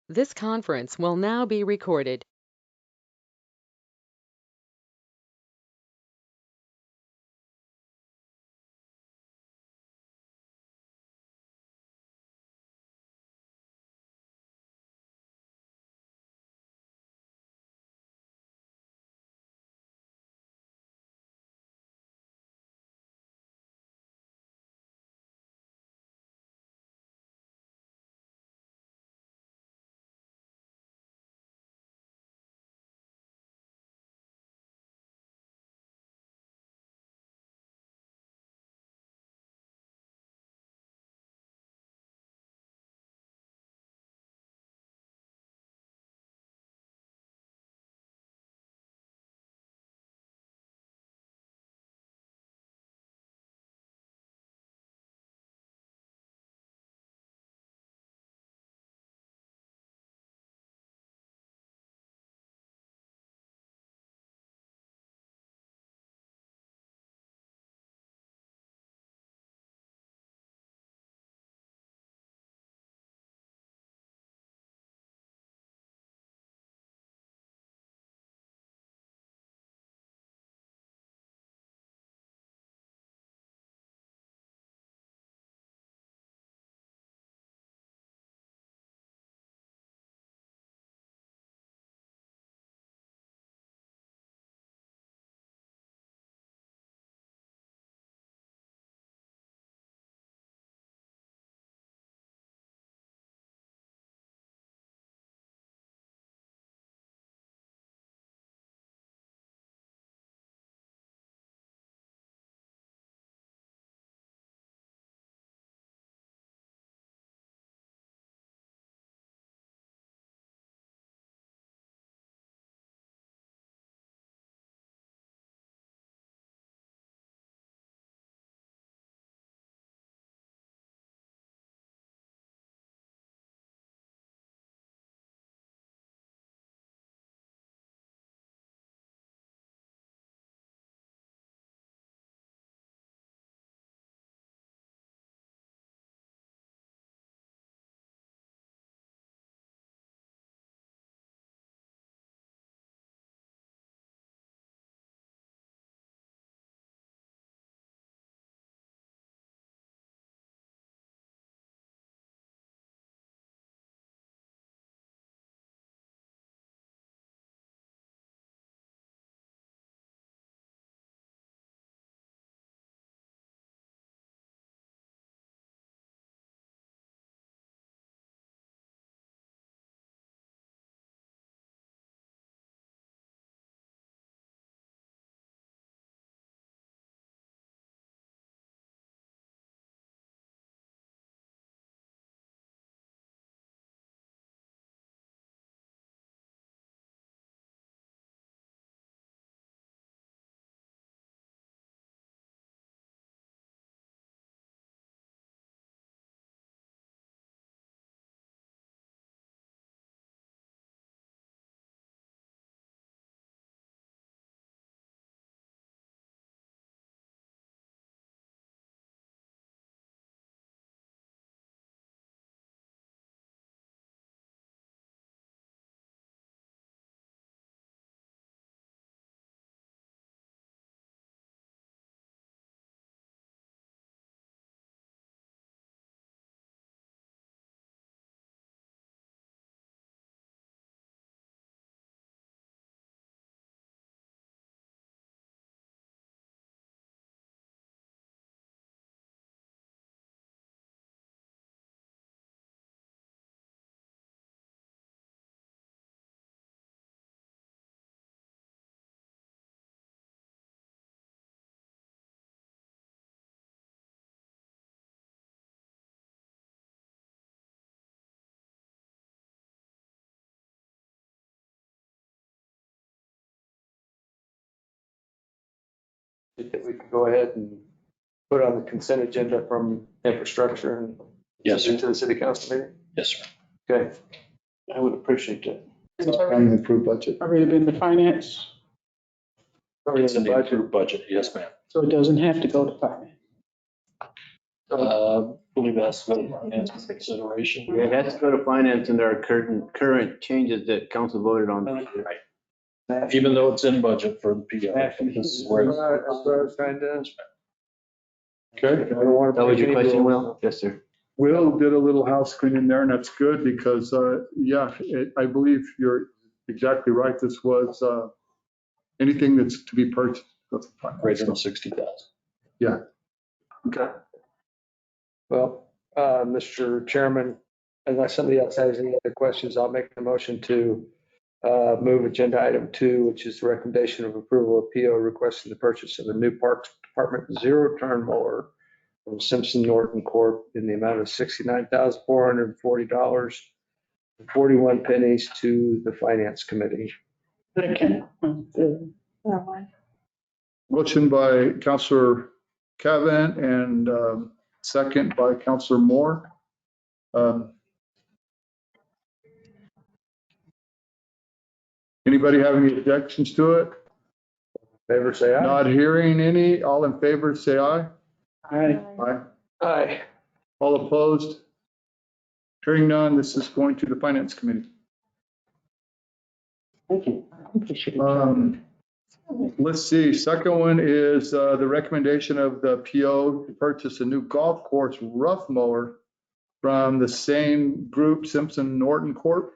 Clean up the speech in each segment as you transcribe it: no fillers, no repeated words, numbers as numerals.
This conference will now be recorded. That we could go ahead and put on the consent agenda from infrastructure and Yes, send it sir. to the city council meeting? Yes, sir. Okay, I would appreciate that. On the approved budget. Already been to finance, It's in the approved budget. Yes, ma'am. so it doesn't have to go to finance. Uh, believe that's the finance consideration. Yeah, it has to go to finance and there are current changes that council voted on. Even though it's in budget for the PO. This is where it's- That's what I was trying to. Okay. I don't want to That was break your any question, rules. Will? Yes, sir. Will did a little house cleaning there, and that's good because, I believe you're exactly right. This was anything that's to be purchased. greater than 60,000. Okay. Well, Mr. Chairman, unless somebody else has any other questions, I'll make the motion to move agenda item 2, which is the recommendation of approval of PO requesting the purchase of a new Parks Department zero-turn mower from Simpson Norton Corp. in the amount of $69,440.41 to the Finance Committee. Motion by Counselor Cavan and second by Counselor Moore. Anybody have any objections to it? Favor say aye. Not hearing any. All in favor, say aye. Aye. Aye. Aye. All opposed? Hearing none, this is going to the Finance Committee. Thank you. Let's see, second one is the recommendation of the PO to purchase a new golf course rough mower from the same group, Simpson Norton Corp.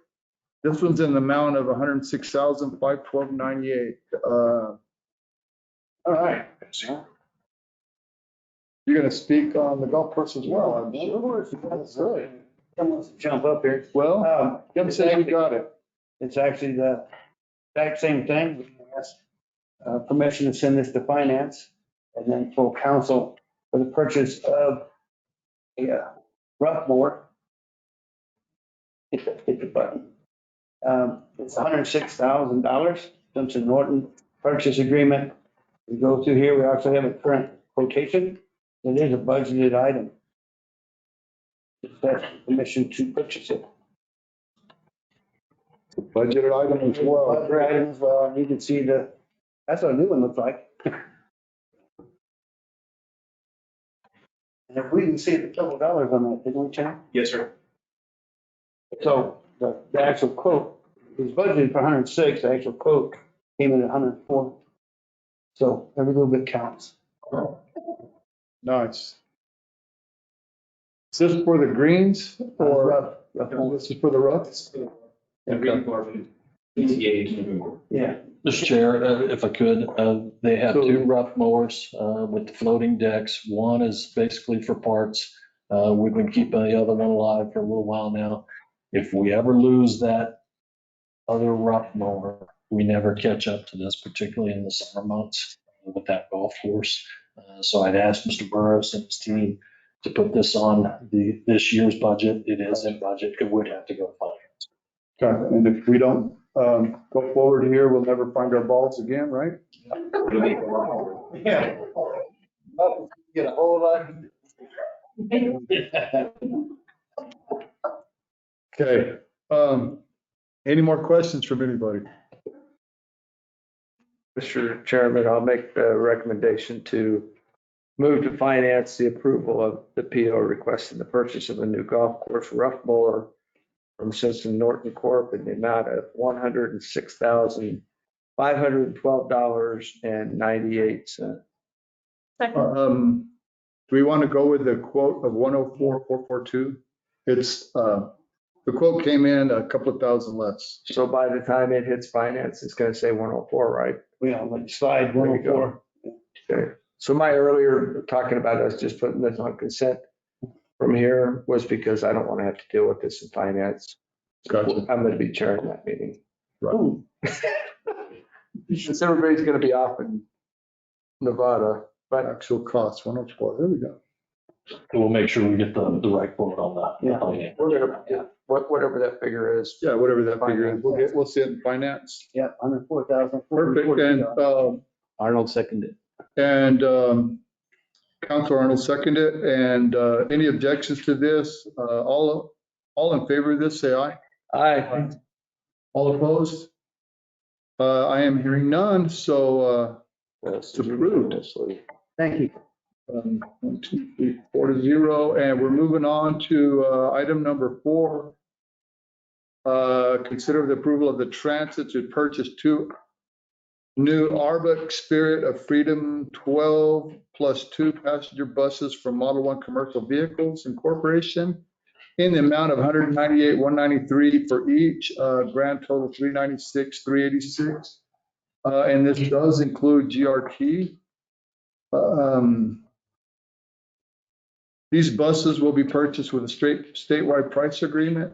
This one's in the amount of $106,512.98. All right. You're gonna speak on the golf course as well, I'm sure. Sure. That's right. Someone wants to jump up here. Well, Kim says you got it. It's actually the exact same thing. We asked permission to send this to finance and then full council for the purchase of a rough mower. Hit the button. It's $106,000, Simpson Norton purchase agreement. We go through here, we also have a current quotation. It is a budgeted item. That's permission to purchase it. Budgeted item as well. Budgeted item as well, and you can see that's what a new one looks like. And if we can see the total dollars on that, didn't we, Chad? Yes, sir. So the actual quote was budgeted for 106, the actual quote came in at 104. So every little bit counts. Nice. Is this for the greens or Rough mower. this is for the roughs? Yeah. Mr. Chair, if I could, they have two rough mowers with the floating decks. One is basically for parts. We've been keeping the other one alive for a little while now. If we ever lose that other rough mower, we never catch up to this, particularly in the summer months with that golf course. So I'd asked Mr. Burrows and his team to put this on this year's budget. It is in budget. It would have to go to finance. Okay, and if we don't go forward here, we'll never find our balls again, right? Yeah. Get a whole lot. Okay, any more questions from anybody? Mr. Chairman, I'll make the recommendation to move to finance the approval of the PO requesting the purchase of a new golf course rough mower from Simpson Norton Corp. in the amount of $106,512.98. Do we want to go with the quote of 104,442? It's, the quote came in a couple of thousand less. So by the time it hits finance, it's going to say 104, right? Yeah, like slide There you go. 104. Okay. So my earlier talking about us just putting this on consent from here was because I don't want to have to deal with this in finance. Gotcha. I'm going to be chairing that meeting. Ooh, Since everybody's going to be off in Nevada, but Actual cost, 104, there we go. We'll make sure we get the right quote on that. Yeah. we're going to, whatever that figure is. Yeah, whatever that figure is, we'll see it in finance. yeah, 104,000. Perfect, Arnold seconded. and Counselor Arnold seconded, and any objections to this? All in favor of this, say aye. Aye. All opposed? I am hearing none, so Yes, approved. unanimously. Thank you. 1, 2, 3, 4-0, and we're moving on to item number 4. Consider the approval of the transit to purchase 2 new Arbuck Spirit of Freedom 12 plus 2 passenger buses from Model 1 Commercial Vehicles Incorporation in the amount of $198,193 for each, grand total $396,386. And this does include GRT. These buses will be purchased with a statewide price agreement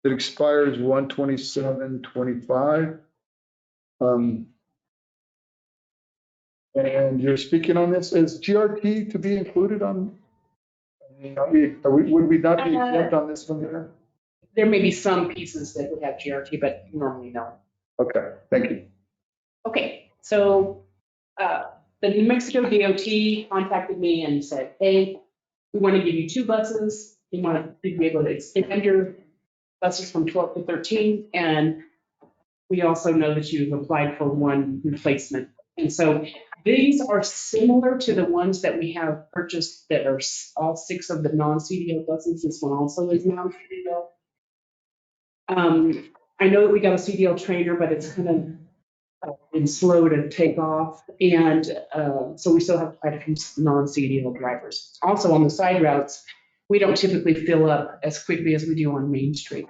that expires 1/27/25. And you're speaking on this, is GRT to be included on? Would we not be exempt on this one here? There may be some pieces that would have GRT, but normally no. Okay, thank you. Okay, so the New Mexico DOT contacted me and said, hey, we want to give you 2 buses. We want to be able to extend your buses from 12 to 13. And we also know that you've applied for 1 replacement. And so these are similar to the ones that we have purchased that are all 6 of the non-CDL buses. This one also is non-CDL. I know that we got a CDL trainer, but it's kind of been slow to take off. And so we still have quite a few non-CDL drivers. Also on the side routes, we don't typically fill up as quickly as we do on Main Street.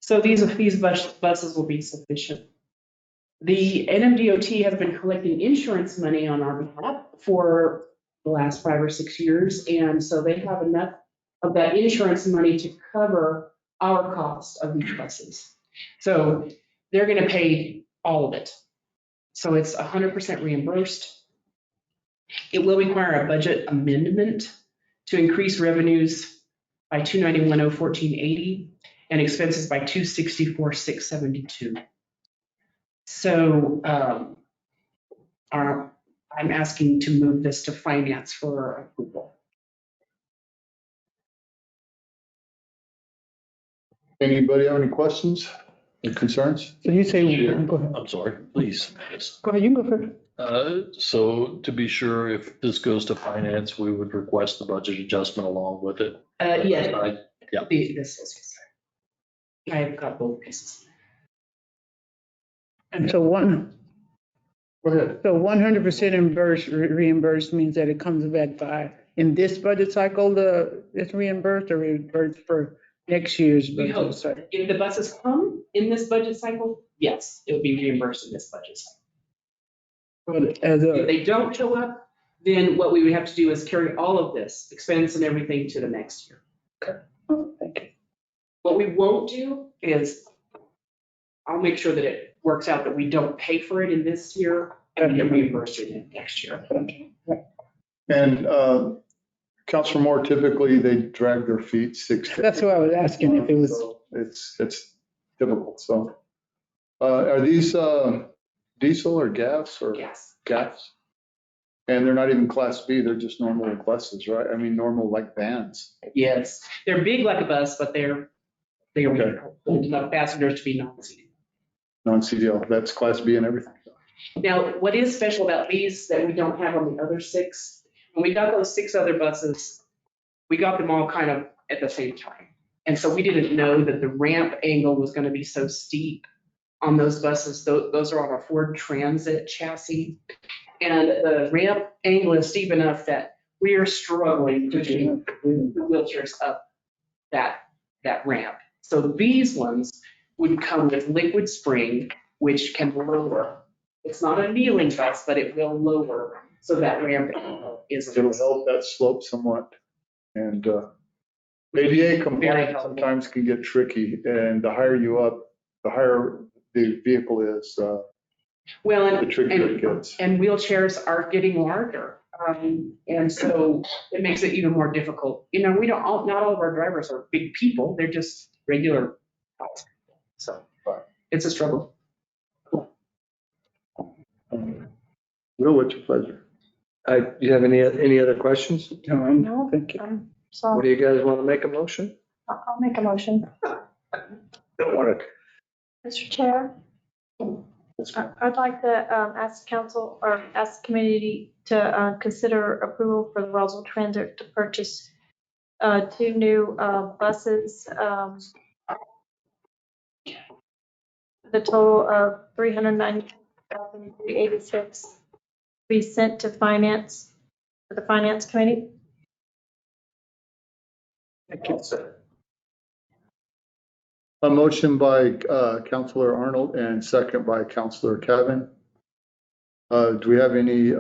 So these buses will be sufficient. The NMDOT has been collecting insurance money on our behalf for the last 5 or 6 years. And so they have enough of that insurance money to cover our cost of these buses. So they're going to pay all of it. So it's 100% reimbursed. It will require a budget amendment to increase revenues by $291,014.80 and expenses by $264,672. So I'm asking to move this to finance for approval. Anybody have any questions or concerns? So you say, Sure. go ahead. I'm sorry, please. Yes. Go ahead, you can go first. So to be sure, if this goes to finance, we would request the budget adjustment along with it. Yeah. Yeah. This is, I've got both pieces. And so Go ahead. 100% reimbursed means that it comes back by, in this budget cycle, it's reimbursed or reimbursed for next year's We hope budget cycle? if the buses come in this budget cycle, yes, it will be reimbursed in this budget cycle. But as If they don't show up, then what we would have to do is carry all of this expense and everything to the next year. thank you. What we won't do is, I'll make sure that it works out that we don't pay for it in this year and we get reimbursed in next year. And Councilor Moore, typically they drag their feet 6 days. That's what I was asking if it was. So it's difficult. So are these diesel or gas or Yes. gas? And they're not even class B, they're just normal buses, right? I mean, normal like vans. Yes, they're big like a bus, but they are hold enough passengers to be non-seating. Non-CDL, that's class B and everything. Now, what is special about these that we don't have on the other 6, when we got those 6 other buses, we got them all kind of at the same time. And so we didn't know that the ramp angle was going to be so steep on those buses. Those are on a Ford Transit chassis. And the ramp angle is steep enough that we are struggling to get the wheelchairs up that ramp. So these ones would come with liquid spring, which can lower. It's not a kneeling bus, but it will lower so that ramp is. It'll help that slope somewhat. And ADA Very compliance helpful. sometimes can get tricky, and the higher you up, the higher the vehicle is, Well, the trickier it gets. and wheelchairs are getting larger. And so it makes it even more difficult. You know, not all of our drivers are big people. They're just regular guys. So it's a struggle. Will, what's your pleasure? Do you have any other questions? No, thank you. What do you guys want to make a motion? I'll make a motion. Don't want to. Mr. Chair, I'd like to ask council or ask the community to consider approval for the Roswell Transit to purchase 2 new buses. The total of $390,386 be sent to finance for the finance committee. A motion by Counselor Arnold and second by Counselor Kevin. Do we have any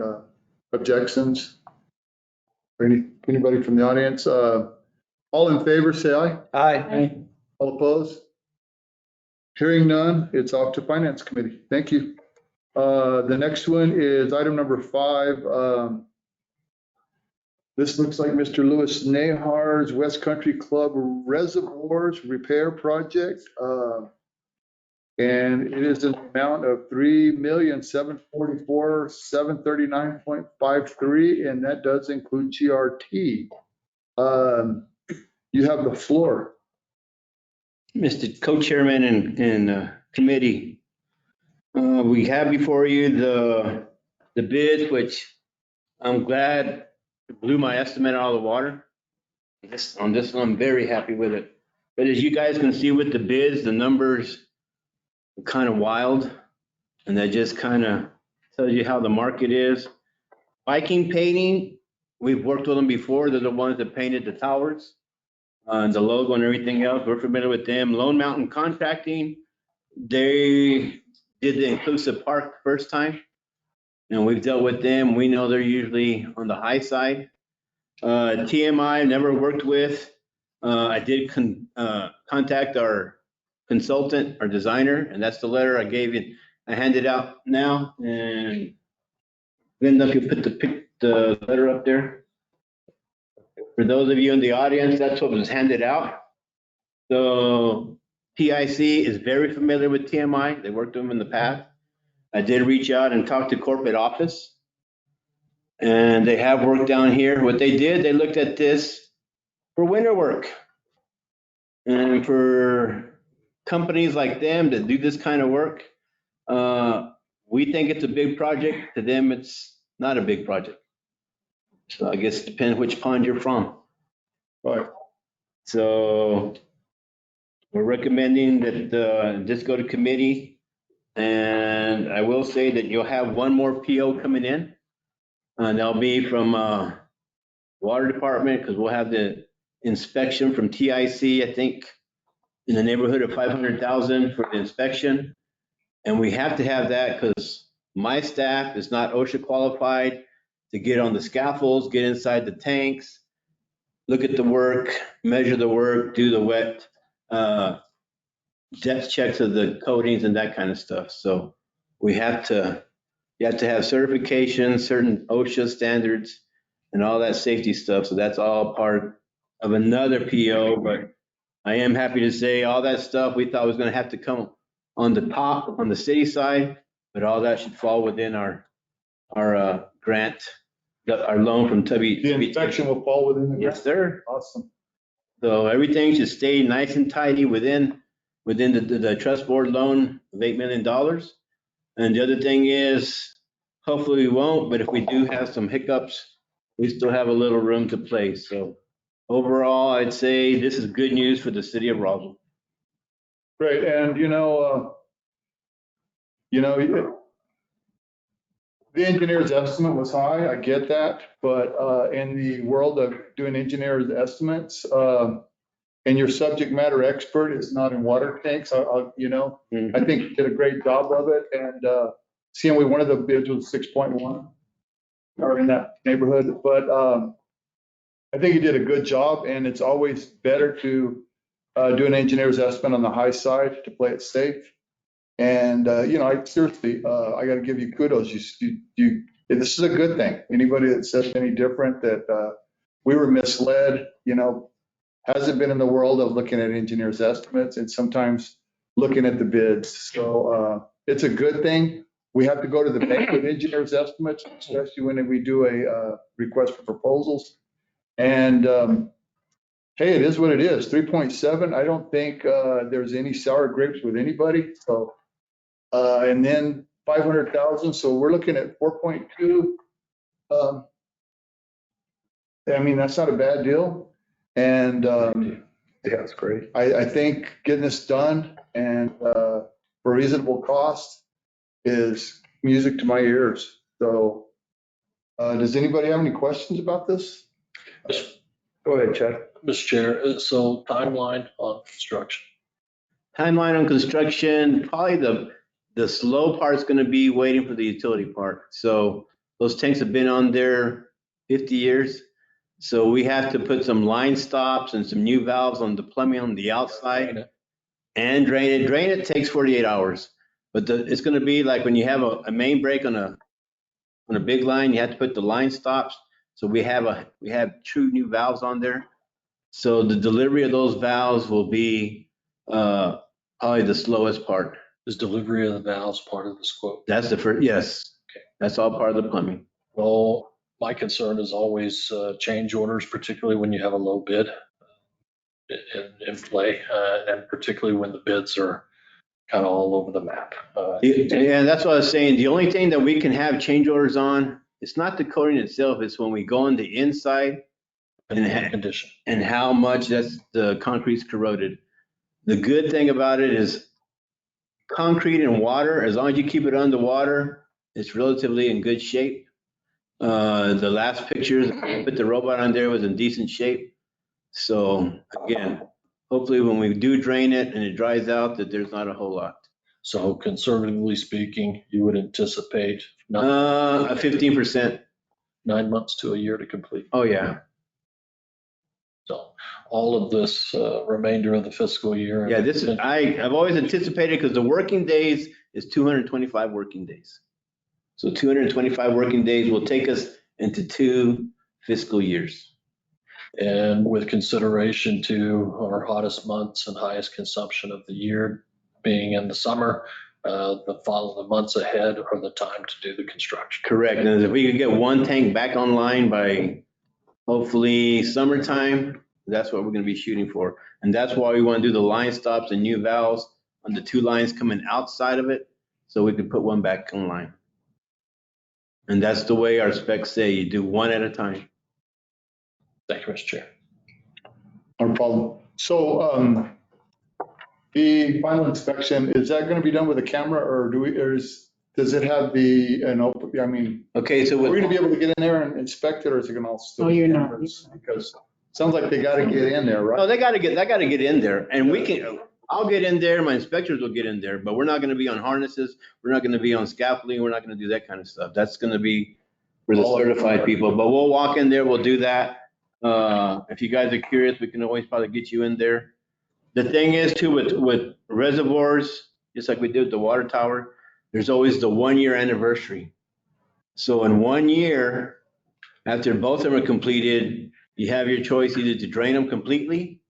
objections? Or anybody from the audience? All in favor, say aye. Aye. All opposed? Hearing none, it's off to Finance Committee. Thank you. The next one is item number 5. This looks like Mr. Louis Nahar's West Country Club Reservoirs Repair Project. And it is an amount of $3,744,739.53, and that does include GRT. You have the floor. Mr. Co-Chairman and committee, we have before you the bid, which I'm glad blew my estimate out of the water. On this one, I'm very happy with it. But as you guys can see with the bids, the numbers are kind of wild. And that just kind of tells you how the market is. Viking Painting, we've worked with them before. They're the ones that painted the towers, the logo and everything else. We're familiar with them. Lone Mountain Contracting, they did the inclusive park first time. And we've dealt with them. We know they're usually on the high side. TMI, never worked with. I did contact our consultant, our designer, and that's the letter I gave you. I handed out now. And Linda, if you put the letter up there. For those of you in the audience, that's what was handed out. So PIC is very familiar with TMI. They worked with them in the past. I did reach out and talk to corporate office. And they have work down here. What they did, they looked at this for winter work. And for companies like them that do this kind of work, we think it's a big project. To them, it's not a big project. So I guess it depends which pond you're from. Right. So we're recommending that this go to committee. And I will say that you'll have one more PO coming in. And that'll be from Water Department, because we'll have the inspection from TIC, I think, in the neighborhood of 500,000 for the inspection. And we have to have that because my staff is not OSHA qualified to get on the scaffolds, get inside the tanks, look at the work, measure the work, do the wet depth checks of the coatings and that kind of stuff. So you have to have certification, certain OSHA standards and all that safety stuff. So that's all part of another PO, but I am happy to say all that stuff we thought was going to have to come on the top, on the city side, but all that should fall within our grant, our loan from Tubby. The inspection will fall within the. Yes, sir. Awesome. So everything should stay nice and tidy within the trust board loan of $8 million. And the other thing is, hopefully we won't, but if we do have some hiccups, we still have a little room to play. So overall, I'd say this is good news for the city of Roswell. Great. And the engineer's estimate was high. I get that. But in the world of doing engineer's estimates, and your subject matter expert is not in water tanks, I think you did a great job of it. And seeing one of the bids was 6.1 or in that neighborhood. But I think you did a good job, and it's always better to do an engineer's estimate on the high side to play it safe. And I seriously, I got to give you kudos. This is a good thing. Anybody that says any different, that we were misled, hasn't been in the world of looking at engineers' estimates and sometimes looking at the bids. So it's a good thing. We have to go to the bank with engineers' estimates, especially when we do a request for proposals. And hey, it is what it is. 3.7. I don't think there's any sour grapes with anybody. So and then 500,000, so we're looking at 4.2. I mean, that's not a bad deal. And Yeah, it's great. I think getting this done and for reasonable cost is music to my ears. So does anybody have any questions about this? Go ahead, Chad. Mr. Chair, so timeline on construction. Timeline on construction, probably the slow part's gonna be waiting for the utility part. So those tanks have been on there 50 years. So we have to put some line stops and some new valves on the plumbing on the outside and drain it. Drain it takes 48 hours. But it's gonna be like when you have a main break on a big line, you have to put the line stops. So we have true new valves on there. So the delivery of those valves will be probably the slowest part. Is delivery of the valves part of the scope? That's the first, yes. Okay. That's all part of the plumbing. Well, my concern is always change orders, particularly when you have a low bid in play, and particularly when the bids are kind of all over the map. And that's what I was saying. The only thing that we can have change orders on, it's not the coating itself, it's when we go on the inside And condition. and how much the concrete's corroded. The good thing about it is concrete and water, as long as you keep it underwater, it's relatively in good shape. The last pictures, put the robot on there, was in decent shape. So again, hopefully when we do drain it and it dries out, that there's not a whole lot. So conservatively speaking, you would anticipate A 15%. 9 months to a year to complete. Oh, yeah. So all of this remainder of the fiscal year. Yeah, this is, I've always anticipated, because the working days is 225 working days. So 225 working days will take us into 2 fiscal years. And with consideration to our hottest months and highest consumption of the year being in the summer, the months ahead are the time to do the construction. Correct. And if we could get one tank back online by hopefully summertime, that's what we're going to be shooting for. And that's why we want to do the line stops and new valves on the 2 lines coming outside of it, so we could put one back online. And that's the way our specs say, you do one at a time. Thank you, Mr. Chair. No problem. So the final inspection, is that going to be done with a camera, or does it have I mean, Okay, so are we with, going to be able to get in there and inspect it, or is it going to all still? Oh, be you're not. cameras? Because it sounds like they got to get in there, no, right? they gotta get in there, and I'll get in there, my inspectors will get in there, but we're not gonna be on harnesses, we're not gonna be on scaffolding, we're not gonna do that kind of stuff. That's gonna be for the certified people, but we'll walk in there, we'll do that. If you guys are curious, we can always probably get you in there. The thing is too, with reservoirs, just like we did with the water tower, there's always the 1-year anniversary. So in 1 year, after both of them are completed, you have your choice either to drain them completely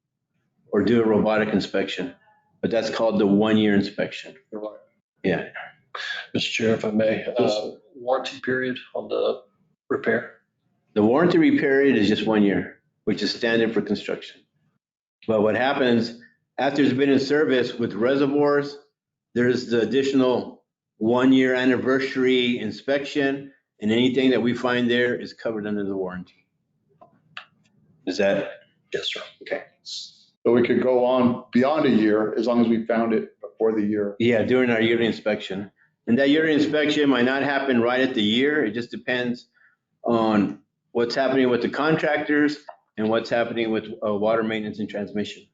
or do a robotic inspection. But that's called the 1-year inspection. Yeah. Mr. Chair, if I may, warranty period on the repair? The warranty period is just 1 year, which is standard for construction. But what happens after it's been in service with reservoirs, there's the additional 1-year anniversary inspection, and anything that we find there is covered under the warranty. Is that? Yes, sir. Okay. So we could go on beyond a year as long as we found it before the year. Yeah, during our yearly inspection. And that yearly inspection might not happen right at the year. It just depends on what's happening with the contractors and what's happening with water maintenance and transmission.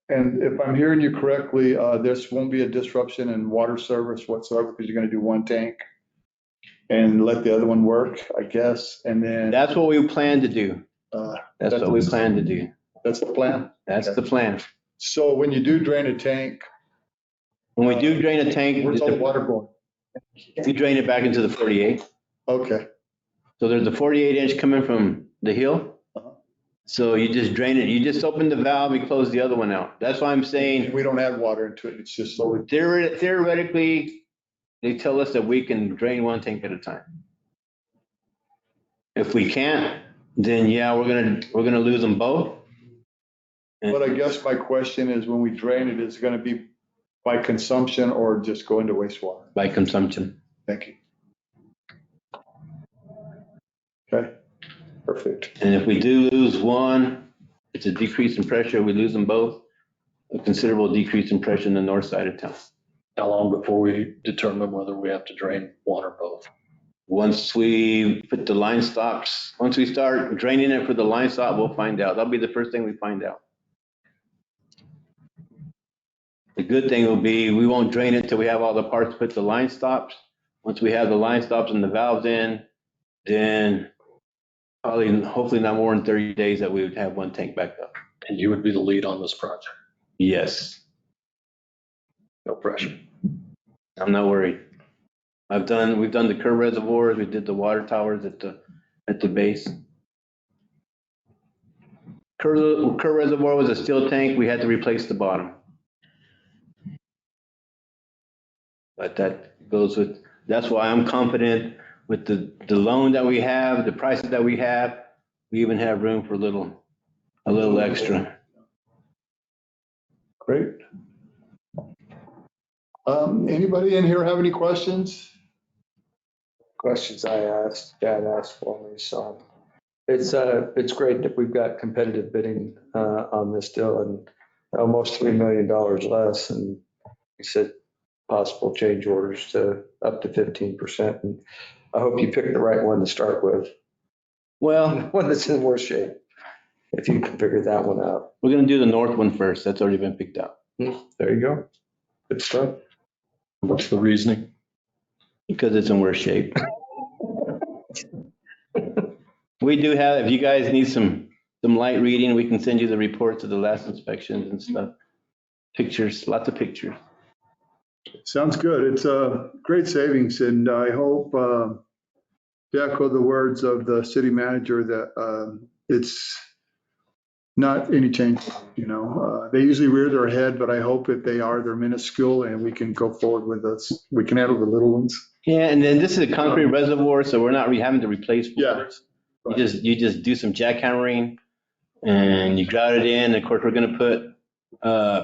And if I'm hearing you correctly, this won't be a disruption in water service whatsoever, because you're going to do 1 tank and let the other one work, I guess. And then That's what we plan to do. uh, That's what we plan to do. that's the plan. That's the plan. So when you do drain a tank, When we do drain a tank, where's all the water going? we drain it back into the 48. Okay. So there's a 48-inch coming from the hill. Uh-huh. So you just drain it. You just open the valve, you close the other one out. That's why I'm saying We don't add water into it. It's just slowly. theoretically, they tell us that we can drain 1 tank at a time. If we can't, then yeah, we're gonna lose them both. But I guess my question is, when we drain it, is it going to be by consumption or just go into wastewater? by consumption. Thank you. Okay, perfect. And if we do lose one, it's a decrease in pressure. We lose them both, a considerable decrease in pressure in the north side of town. How long before we determine whether we have to drain one or both? Once we put the line stops, once we start draining it for the line stop, we'll find out. That'll be the first thing we find out. The good thing will be we won't drain it till we have all the parts, put the line stops. Once we have the line stops and the valves in, then probably, hopefully not more than 30 days that we would have one tank back up. And you would be the lead on this project. Yes, No pressure. I'm not worried. We've done the Kerr reservoirs, we did the water towers at the base. Kerr reservoir was a steel tank, we had to replace the bottom. But that goes with, that's why I'm confident with the loan that we have, the prices that we have, we even have room for a little extra. Great. Anybody in here have any questions? Questions I asked, Dad asked for me, so it's great that we've got competitive bidding on this deal and almost $3 million less, and he said possible change orders to up to 15%. And I hope you picked the right one to start with, Well, one that's in worse shape, if you can figure that one out. we're gonna do the north one first, that's already been picked out. There you go. Good stuff. What's the reasoning? Because it's in worse shape. We do have, if you guys need some light reading, we can send you the reports of the last inspections and stuff. Pictures, lots of pictures. Sounds good. It's a great savings, and I hope, to echo the words of the city manager, that it's not any change, you know. They usually rear their head, but I hope if they are, they're minuscule and we can go forward with this. We can handle the little ones. Yeah, and then this is a concrete reservoir, so we're not having to replace Yeah. floors. You just do some jackhammering and you grout it in. Of course, we're gonna put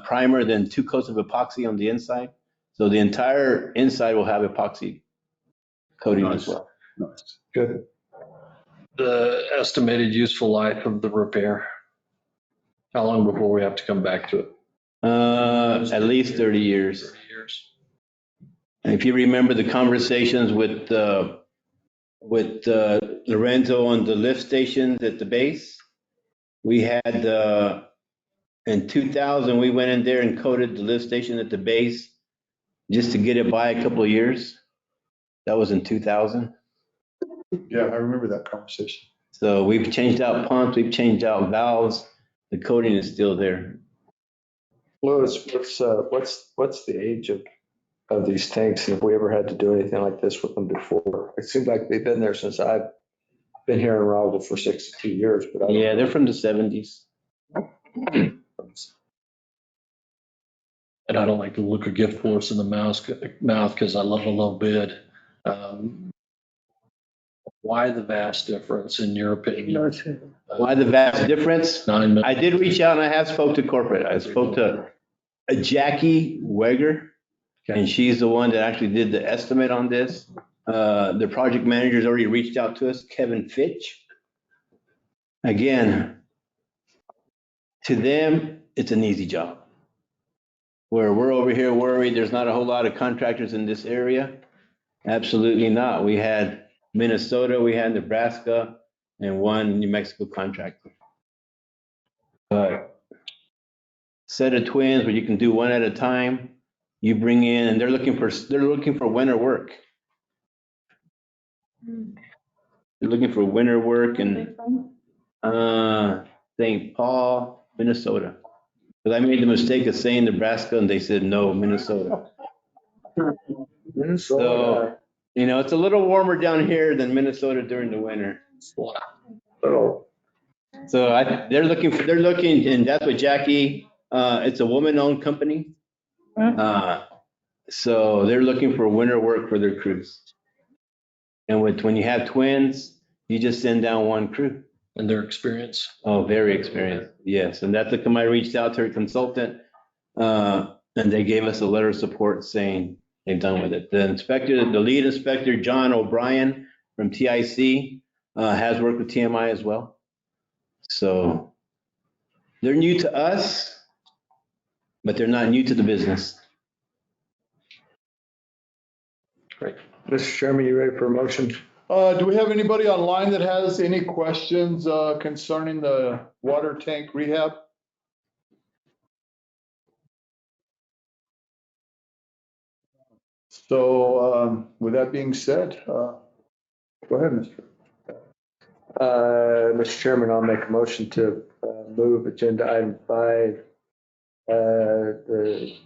primer, then 2 coats of epoxy on the inside. So the entire inside will have epoxy coating as well. Nice. Good. The estimated useful life of the repair? How long before we have to come back to it? At least 30 years. 30 years. And if you remember the conversations with Lorenzo on the lift stations at the base, we had, in 2000, we went in there and coated the lift station at the base just to get it by a couple of years. That was in 2000. Yeah, I remember that conversation. So we've changed out pumps, we've changed out valves. The coating is still there. Louis, what's the age of these tanks? And if we ever had to do anything like this with them before? It seems like they've been there since I've been here in Roswell for 62 years, but I don't Yeah, know. they're from the 70s. And I don't like to look a gift horse in the mouth because I love a low bid. Why the vast difference in your opinion? Why the vast difference? 9 million. I did reach out and I have spoke to corporate. I spoke to Jackie Weger, and she's the one that actually did the estimate on this. The project manager's already reached out to us, Kevin Fitch. Again, to them, it's an easy job. Where we're over here worried there's not a whole lot of contractors in this area. Absolutely not. We had Minnesota, we had Nebraska, and one New Mexico contractor. But set of twins where you can do one at a time, you bring in, and they're looking for winter work. They're looking for winter work in St. Paul, Minnesota. But I made the mistake of saying Nebraska and they said, no, Minnesota. So, you know, it's a little warmer down here than Minnesota during the winter. Little. So they're looking, and that's what Jackie, it's a woman-owned company. So they're looking for winter work for their crews. And when you have twins, you just send down one crew. And their experience. Oh, very experienced, yes. And that's the come I reached out to her consultant. And they gave us a letter of support saying they've done with it. The lead inspector, John O'Brien from TIC, has worked with TMI as well. So they're new to us, but they're not new to the business. Mr. Chairman, you ready for a motion? Do we have anybody online that has any questions concerning the water tank rehab? So with that being said, go ahead, Mr. Mr. Chairman, I'll make a motion to move agenda item 5, the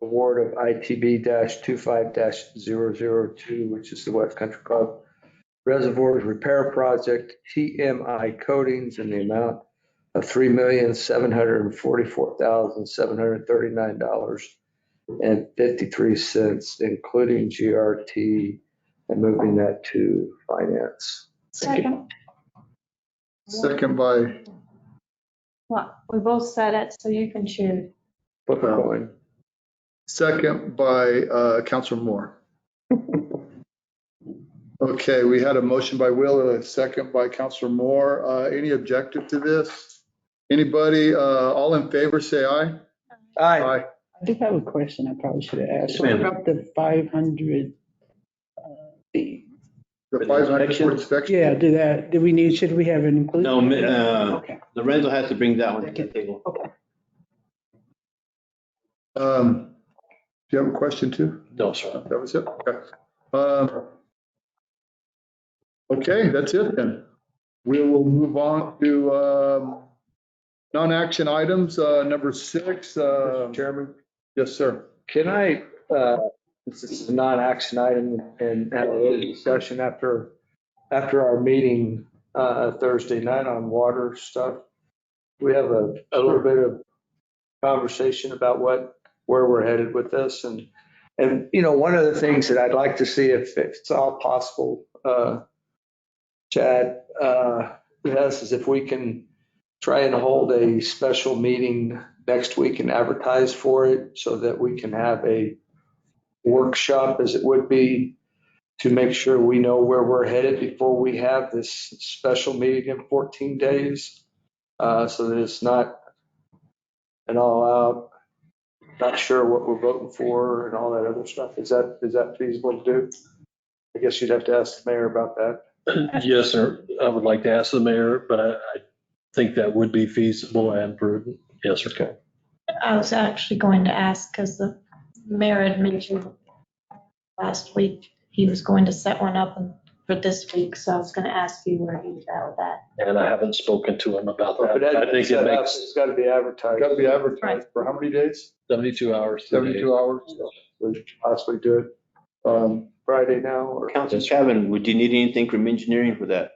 award of ITB-25-002, which is the West Country Club Reservoirs Repair Project, TMI Coatings, in the amount of $3,744,739.53, including GRT, and moving that to finance. Second. Second by, Well, we both said it, so you can choose. Flip a coin. second by Counselor Moore. Okay, we had a motion by Will, a second by Counselor Moore. Any objective to this? Anybody, all in favor, say aye. Aye. I do have a question I probably should have asked. Yes, What ma'am. about the 500? The The 500 for inspection? Yeah, do we need, should we have it included? No, Okay, Lorenzo has to bring that one to the table. okay. Do you have a question too? No, sir. That was it? Okay. Okay, that's it then. We will move on to non-action items, number 6. Mr. Chairman, Yes, sir. can I, this is a non-action item, and have a little discussion after our meeting Thursday night on water stuff? We have a little bit of conversation about where we're headed with this, and you know, one of the things that I'd like to see, if it's all possible, Chad, yes, is if we can try and hold a special meeting next week and advertise for it, so that we can have a workshop, as it would be, to make sure we know where we're headed before we have this special meeting in 14 days, so that it's not an all-out, not sure what we're voting for and all that other stuff. Is that feasible to do? I guess you'd have to ask the mayor about that. Yes, sir. I would like to ask the mayor, but I think that would be feasible and prudent. Yes, sir. Okay. I was actually going to ask, because the mayor had mentioned last week he was going to set one up for this week, so I was going to ask you where he was at with that. And I haven't spoken to him about But that. I think it makes it's got to be advertised. Got to be advertised for how many days? 72 hours. today. 72 hours? We should possibly do it Friday now, or Councilor Chapman, would you need anything from engineering for that?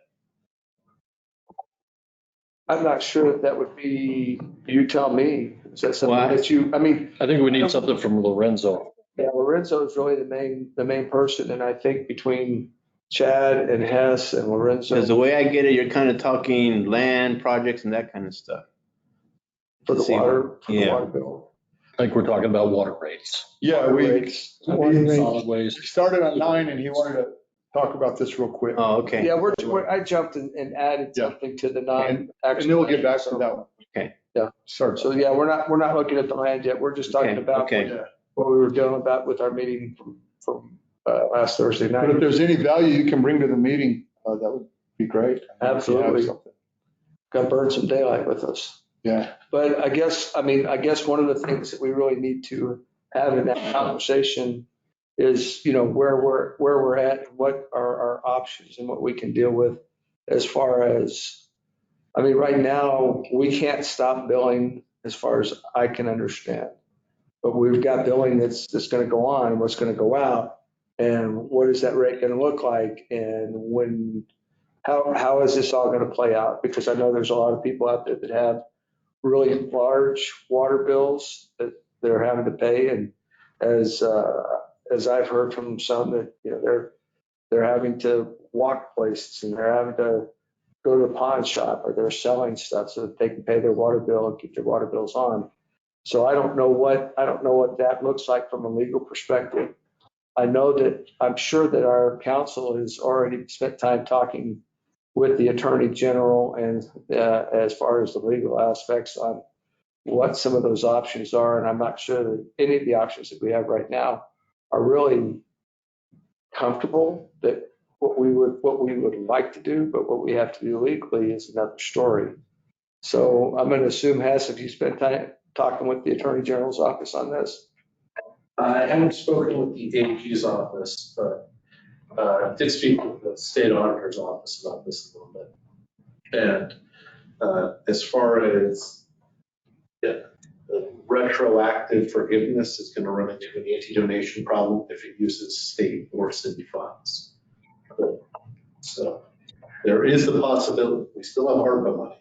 I'm not sure if that would be, you tell me. Is that something Why? that you, I mean, I think we need something from Lorenzo. yeah, Lorenzo is really the main person, and I think between Chad and Hess and Lorenzo Because the way I get it, you're kind of talking land projects and that kind of stuff. for the See, water yeah. bill. I think we're talking about water rates. Yeah, we Rates. Solid waste. started at 9 and he wanted to talk about this real quick. Oh, okay. Yeah, I jumped and added Yeah. something to the And non-action. then we'll get back to that one. Okay. Yeah. Sorry. So, yeah, we're not looking at the land yet. We're just talking Okay, about okay. what we were dealing about with our meeting from last Thursday But if night. there's any value you can bring to the meeting, that would be great. Absolutely. Got to burn some daylight with us. Yeah. But I guess one of the things that we really need to have in that conversation is, you know, where we're at, and what are our options and what we can deal with as far as, I mean, right now, we can't stop billing as far as I can understand. But we've got billing that's going to go on, what's going to go out, and what is that rate going to look like? And how is this all going to play out? Because I know there's a lot of people out there that have really large water bills that they're having to pay. And as I've heard from some, that, you know, they're having to walk places, and they're having to go to the pawn shop, or they're selling stuff so that they can pay their water bill and keep their water bills on. So I don't know what that looks like from a legal perspective. I know that, I'm sure that our council has already spent time talking with the Attorney General and as far as the legal aspects on what some of those options are. And I'm not sure that any of the options that we have right now are really comfortable, that what we would like to do, but what we have to do legally is another story. So I'm going to assume, Hess, if you spent time talking with the Attorney General's office on this? I haven't spoken with the AG's office, but I did speak with the state auditor's office about this a little bit. And as far as the retroactive forgiveness is going to run into an anti-donation problem if it uses state or city funds. So there is the possibility, we still have ARPA money.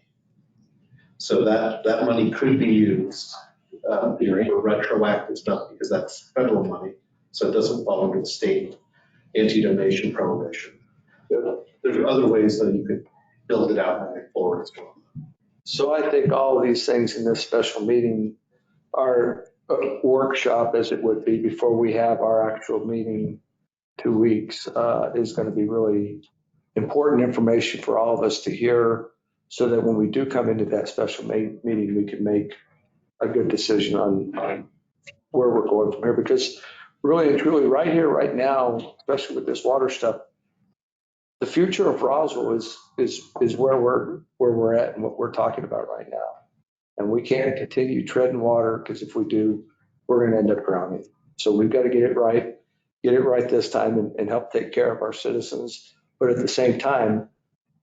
So that money could be used for retroactive stuff because that's federal money. So it doesn't fall under the state anti-donation prohibition. There's other ways that you could build it out moving forward as well. So I think all of these things in this special meeting are a workshop, as it would be before we have our actual meeting 2 weeks, is going to be really important information for all of us to hear, so that when we do come into that special meeting, we can make a good decision on where we're going from here. Because really and truly, right here, right now, especially with this water stuff, the future of Roswell is where we're at and what we're talking about right now. And we can't continue treading water, because if we do, we're going to end up drowning. So we've got to get it right this time and help take care of our citizens. But at the same time,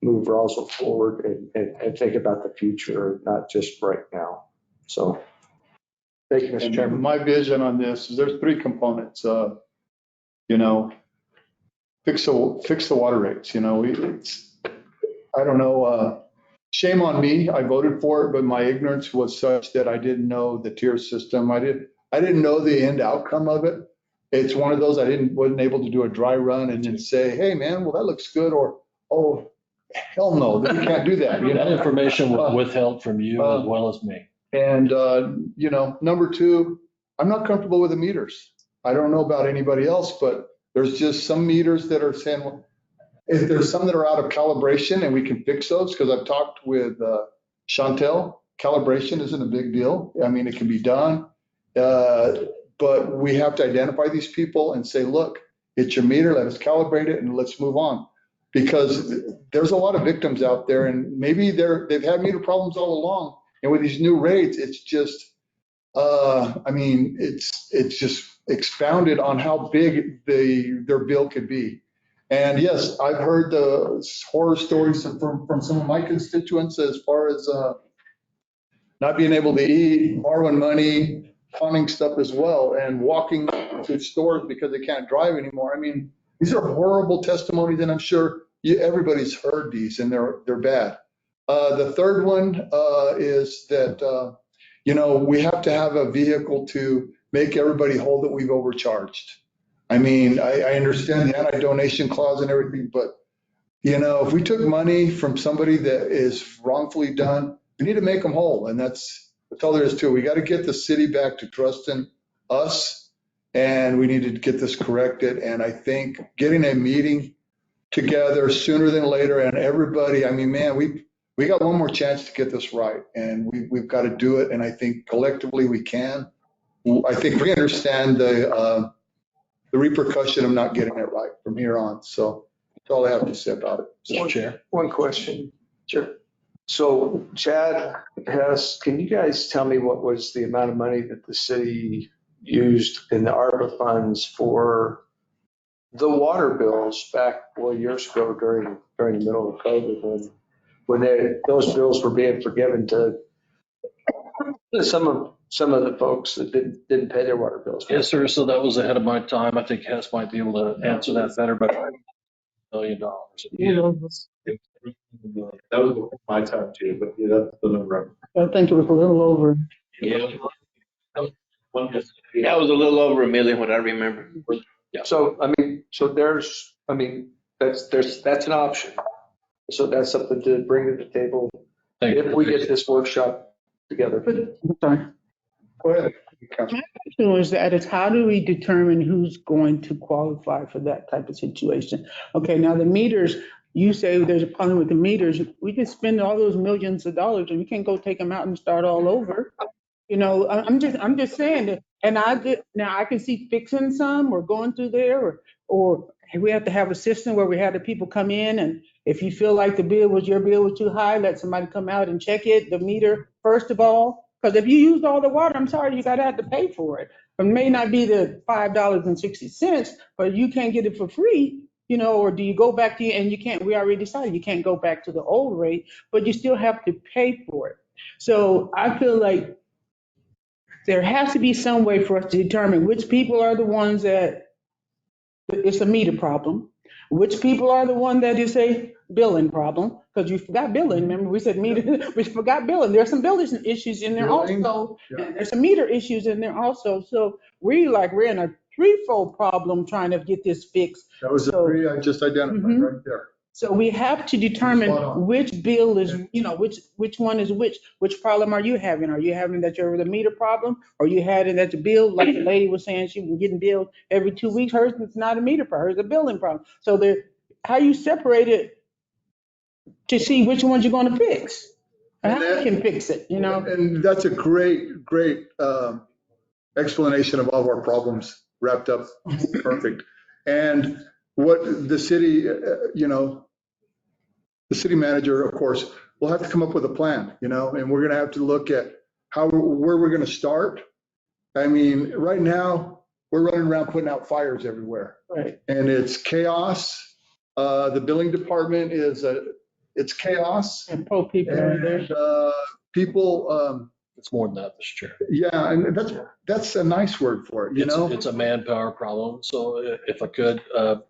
move Roswell forward and think about the future, not just right now. So thank you, Mr. And Chairman. my vision on this is there's 3 components. Fix the water rates. I don't know. Shame on me. I voted for it, but my ignorance was such that I didn't know the tier system. I didn't know the end outcome of it. It's one of those wasn't able to do a dry run and then say, hey man, well that looks good, or oh hell no, we can't do that. That information was withheld from you as well as me. And number 2, I'm not comfortable with the meters. I don't know about anybody else, but there's just some meters that are saying, well, if there's some that are out of calibration and we can fix those, because I've talked with Chantel, calibration isn't a big deal. I mean, it can be done, but we have to identify these people and say, look, it's your meter, let us calibrate it and let's move on. Because there's a lot of victims out there, and maybe they've had meter problems all along. And with these new rates, it's just, it's just expounded on how big their bill could be. And yes, I've heard the horror stories from some of my constituents as far as not being able to eat, borrowing money, pawning stuff as well, and walking to stores because they can't drive anymore. I mean, these are horrible testimonies, and I'm sure everybody's heard these, and they're bad. The third one is that, we have to have a vehicle to make everybody whole that we've overcharged. I mean, I understand the anti-donation clause and everything, but, if we took money from somebody that is wrongfully done, we need to make them whole. And that's all there is to it. We got to get the city back to trusting us, and we need to get this corrected. And I think getting a meeting together sooner than later, and everybody, I mean, man, we got one more chance to get this right, and we've got to do it. And I think collectively we can. I think we understand the repercussion of not getting it right from here on. So that's all I have to say about it. Mr. Chair. One question. Sure. So Chad, Hess, can you guys tell me what was the amount of money that the city used in the ARPA funds for the water bills back years ago during the middle of COVID, when those bills were being forgiven to some of the folks that didn't pay their water bills? Yes, sir. So that was ahead of my time. I think Hess might be able to answer that better, but $1 million. That was before my time too, but yeah, that's the number. I think it was a little over. Yeah. That was a little over $1 million, what I remember. Yeah. So, that's an option. So that's something to bring to the table Thank you. if we get this workshop together. Sorry. Go ahead. Councilman. question was that is how do we determine who's going to qualify for that type of situation? Okay, now the meters, you say there's a problem with the meters. We can spend all those millions of dollars and we can't go take them out and start all over. You know, I'm just saying that, and now I can see fixing some or going through there or we have to have a system where we have the people come in and if you feel like your bill was too high, let somebody come out and check it, the meter, first of all. Because if you used all the water, I'm sorry, you gotta have to pay for it. It may not be the $5.60, but you can't get it for free, you know, or do you go back to, and you can't, we already decided you can't go back to the old rate, but you still have to pay for it. So I feel like there has to be some way for us to determine which people are the ones that it's a meter problem, which people are the one that is a billing problem, because you forgot billing. Remember, we said meter, we forgot billing. There's some billing issues in there Billing, also. yeah. And there's some meter issues in there also. So we're in a threefold problem trying to get this fixed. That was the So- three I just identified Mhm. right there. So we have to Spot determine on. which bill is, you know, which one is which problem are you having? Are you having that you're the meter problem? Or you having that the bill, like the lady was saying, she was getting billed every 2 weeks, hers is not a meter problem, hers is a billing problem. So how you separate it to see which ones you're gonna fix? And how you can fix it, you know? And that's a great explanation of all of our problems wrapped up perfect. And what the city, you know, the city manager, of course, will have to come up with a plan, you know, and we're going to have to look at where we're going to start. I mean, right now, we're running around putting out fires everywhere. Right. And it's chaos. The billing department it's chaos. And pro people are there. And people, It's more than that, Mr. Chair. yeah, and that's a nice word for it, you know? It's a manpower problem. So if I could,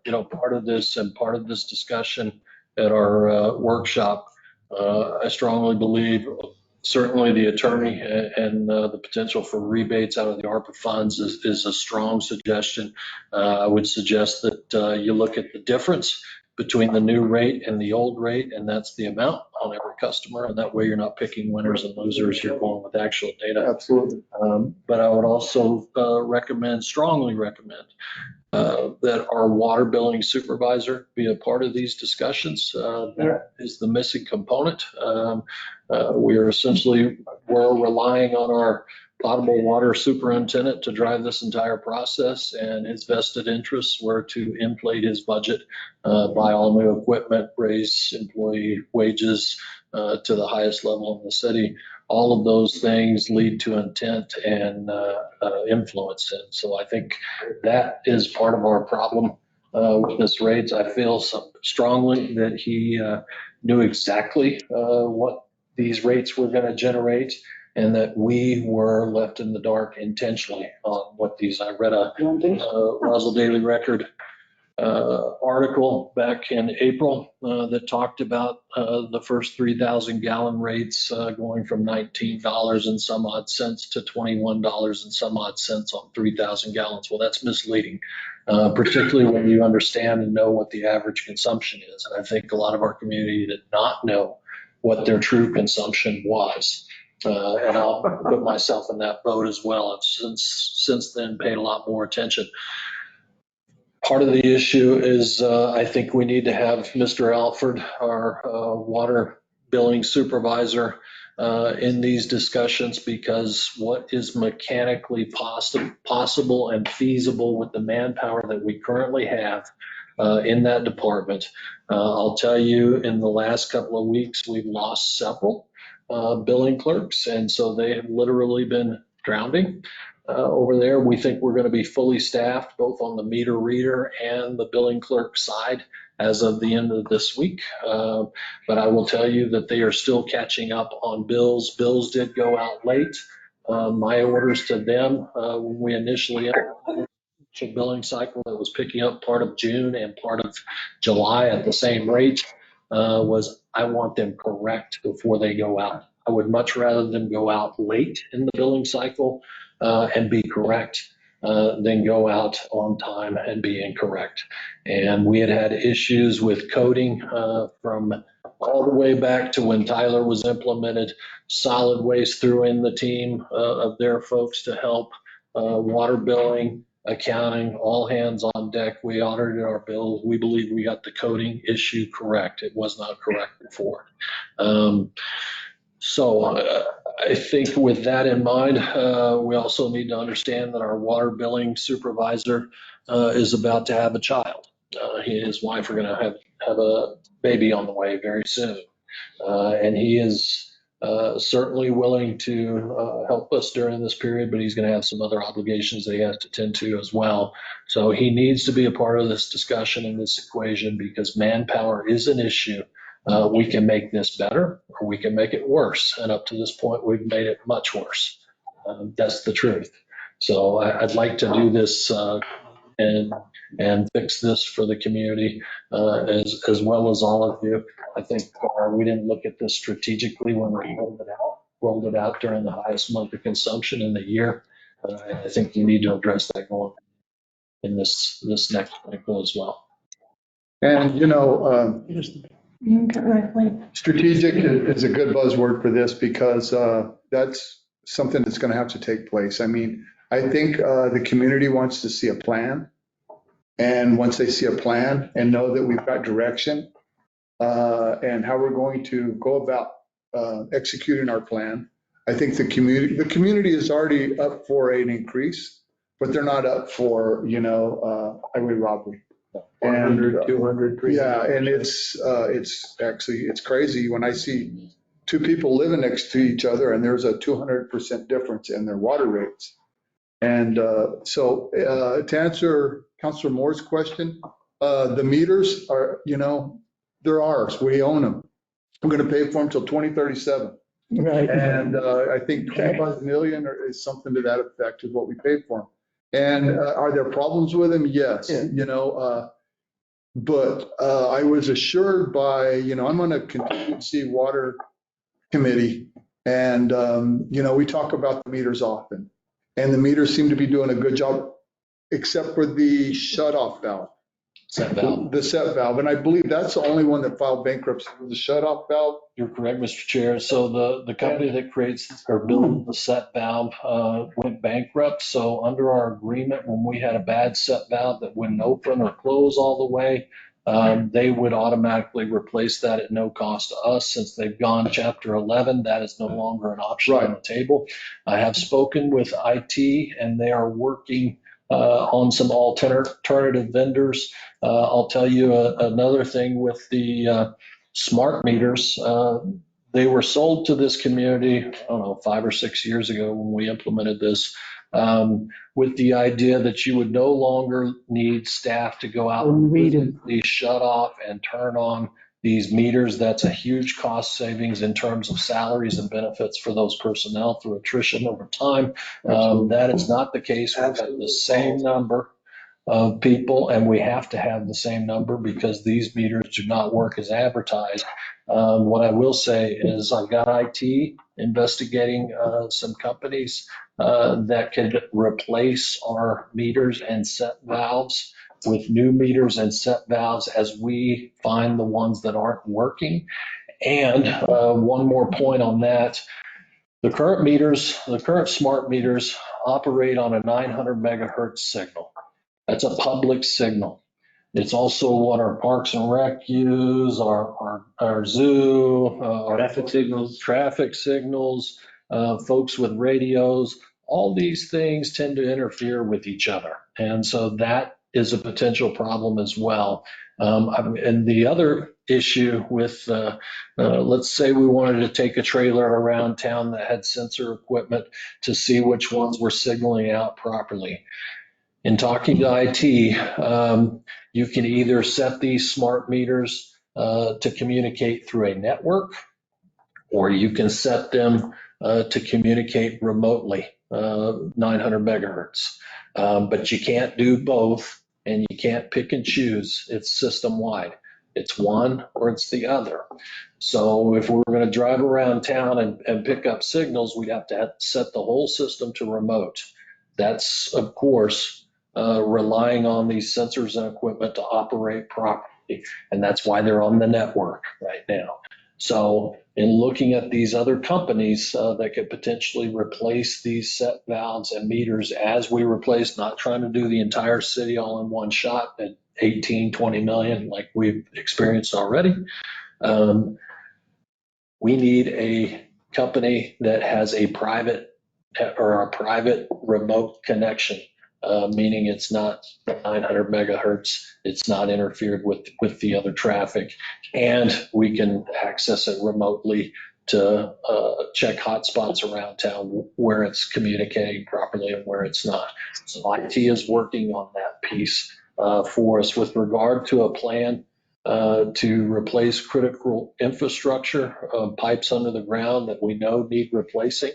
you know, part of this discussion at our workshop, I strongly believe certainly the attorney and the potential for rebates out of the ARPA funds is a strong suggestion. I would suggest that you look at the difference between the new rate and the old rate, and that's the amount on every customer. And that way you're not picking winners and losers, you're going with actual data. Absolutely. But I would also strongly recommend that our water billing supervisor be a part of these discussions. That is the missing component. We're relying on our potable water superintendent to drive this entire process, and his vested interests were to inflate his budget, buy all new equipment, raise employee wages to the highest level in the city. All of those things lead to intent and influence. And so I think that is part of our problem with this rates. I feel strongly that he knew exactly what these rates were going to generate, and that we were left in the dark intentionally on what these. I read a Roswell Daily Record article back in April that talked about the first 3,000 gallon rates going from $19 and some odd cents to $21 and some odd cents on 3,000 gallons. Well, that's misleading, particularly when you understand and know what the average consumption is. And I think a lot of our community did not know what their true consumption was. And I'll put myself in that boat as well. I've since then paid a lot more attention. Part of the issue is I think we need to have Mr. Alford, our water billing supervisor, in these discussions, because what is mechanically possible and feasible with the manpower that we currently have in that department. I'll tell you, in the last couple of weeks, we've lost several billing clerks, and so they have literally been drowning over there. We think we're going to be fully staffed both on the meter reader and the billing clerk side as of the end of this week. But I will tell you that they are still catching up on bills. Bills did go out late. My orders to them when we initially entered the billing cycle that was picking up part of June and part of July at the same rate was I want them correct before they go out. I would much rather them go out late in the billing cycle and be correct than go out on time and be incorrect. And we had issues with coding from all the way back to when Tyler was implemented. Solid Waste threw in the team of their folks to help water billing, accounting, all hands on deck. We audited our bills. We believe we got the coding issue correct. It was not correct before. So I think with that in mind, we also need to understand that our water billing supervisor is about to have a child. He and his wife are going to have a baby on the way very soon. And he is certainly willing to help us during this period, but he's going to have some other obligations that he has to tend to as well. So he needs to be a part of this discussion and this equation because manpower is an issue. We can make this better or we can make it worse. And up to this point, we've made it much worse. That's the truth. So I'd like to do this and fix this for the community as well as all of you. I think we didn't look at this strategically when we rolled it out during the highest month of consumption in the year. I think you need to address that going in this next cycle as well. And, you know, Correctly. strategic is a good buzzword for this because that's something that's going to have to take place. I mean, I think the community wants to see a plan. And once they see a plan and know that we've got direction and how we're going to go about executing our plan, I think the community is already up for an increase, but they're not up for, highway robbery. 100, 200, 300. Yeah, and it's crazy when I see two people living next to each other and there's a 200% difference in their water rates. And so to answer Councilor Moore's question, the meters are, they're ours. We own them. We're going to pay for them till 2037. Right. And I think 25 million is something to that effect is what we paid for them. And are there problems with them? Yes. Yeah. But I was assured by, I'm on a contingency water committee and, we talk about the meters often and the meters seem to be doing a good job except for the shut-off valve. Set valve. The set valve. And I believe that's the only one that filed bankruptcy, the shut-off valve. You're correct, Mr. Chair. So the company that creates or builds the set valve went bankrupt. So under our agreement, when we had a bad set valve that wouldn't open or close all the way, they would automatically replace that at no cost to us. Since they've gone Chapter 11, that is no longer an option on the table. I have spoken with IT and they are working on some alternative vendors. I'll tell you another thing with the smart meters. They were sold to this community, I don't know, 5 or 6 years ago when we implemented this, with the idea that you would no longer need staff to go out and physically shut off and turn on these meters. That's a huge cost savings in terms of salaries and benefits for those personnel through attrition over time. That is not the case. We've got the same number of people, and we have to have the same number because these meters do not work as advertised. What I will say is I've got IT investigating some companies that could replace our meters and set valves with new meters and set valves as we find the ones that aren't working. And one more point on that. The current smart meters operate on a 900 megahertz signal. That's a public signal. It's also what our Parks and Rec use, our zoo, our traffic signals, folks with radios. All these things tend to interfere with each other. And so that is a potential problem as well. And the other issue with, let's say we wanted to take a trailer around town that had sensor equipment to see which ones were signaling out properly. In talking to IT, you can either set these smart meters to communicate through a network, or you can set them to communicate remotely, 900 megahertz. But you can't do both, and you can't pick and choose. It's system-wide. It's one or it's the other. So if we're going to drive around town and pick up signals, we'd have to set the whole system to remote. That's, of course, relying on these sensors and equipment to operate properly. company. And that's why they're on the network right now. So in looking at these other companies that could potentially replace these set valves and meters as we replace, not trying to do the entire city all in one shot at 18, 20 million like we've experienced already. We need a company that has a private remote connection, meaning it's not 900 megahertz, it's not interfered with the other traffic, and we can access it remotely to check hotspots around town where it's communicating properly and where it's not. So IT is working on that piece for us with regard to a plan to replace critical infrastructure, pipes under the ground that we know need replacing.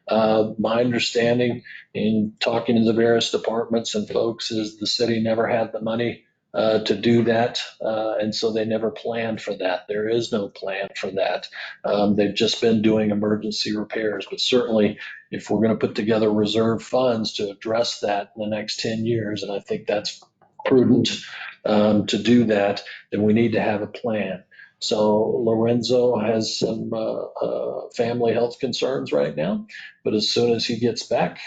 My understanding in talking to the various departments and folks is the city never had the money to do that, and so they never planned for that. There is no plan for that. They've just been doing emergency repairs, but certainly if we're going to put together reserve funds to address that in the next 10 years, and I think that's prudent to do that, then we need to have a plan. So Lorenzo has some family health concerns right now, but as soon as he gets back,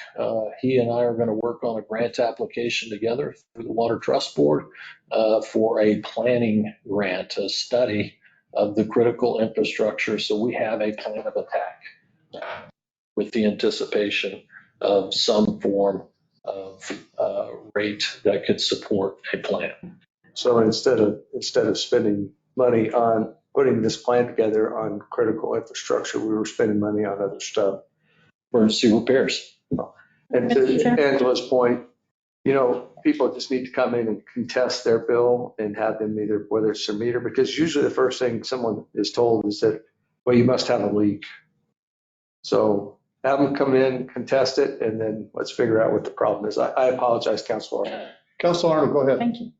he and I are going to work on a grant application together through the Water Trust Board for a planning grant, a study of the critical infrastructure. So we have a plan of attack with the anticipation of some form of rate that could support a plan. So instead of spending money on putting this plan together on critical infrastructure, we were spending money on other stuff. Emergency repairs. And to Angela's point, people just need to come in and contest their bill and have them either, whether it's their meter, because usually the first thing someone is told is that, well, you must have a leak. So have them come in, contest it, and then let's figure out what the problem is. I apologize, Councilor Arnold. Councilor Arnold, go ahead. Thank you.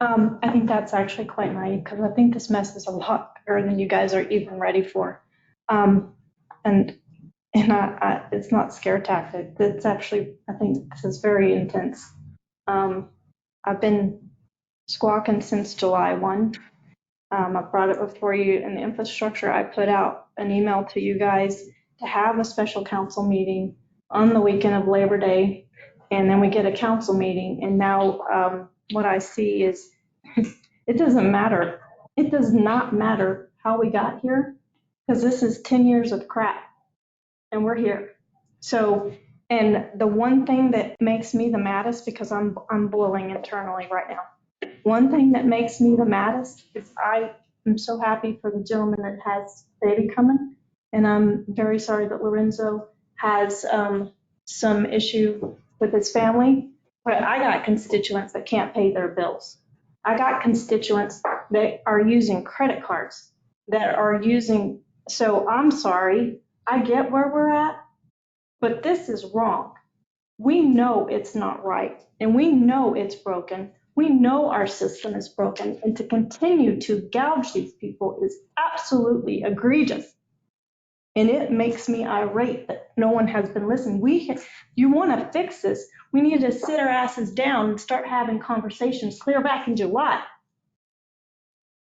I think that's actually quite naive because I think this mess is a lot bigger than you guys are even ready for. And it's not scare tactic. It's actually, I think this is very intense. I've been squawking since July 1. I brought it before you in the infrastructure. I put out an email to you guys to have a special council meeting on the weekend of Labor Day. And then we get a council meeting. And now what I see is it doesn't matter. It does not matter how we got here because this is 10 years of crap and we're here. So, and the one thing that makes me the maddest, because I'm boiling internally right now. One thing that makes me the maddest is I am so happy for the gentleman that has baby coming. And I'm very sorry that Lorenzo has some issue with his family. But I got constituents that can't pay their bills. I got constituents that are using credit cards, that are using, so I'm sorry, I get where we're at, but this is wrong. We know it's not right, and we know it's broken. We know our system is broken, and to continue to gouge these people is absolutely egregious. And it makes me irate that no one has been listening. You want to fix this. We need to sit our asses down and start having conversations clear back in July.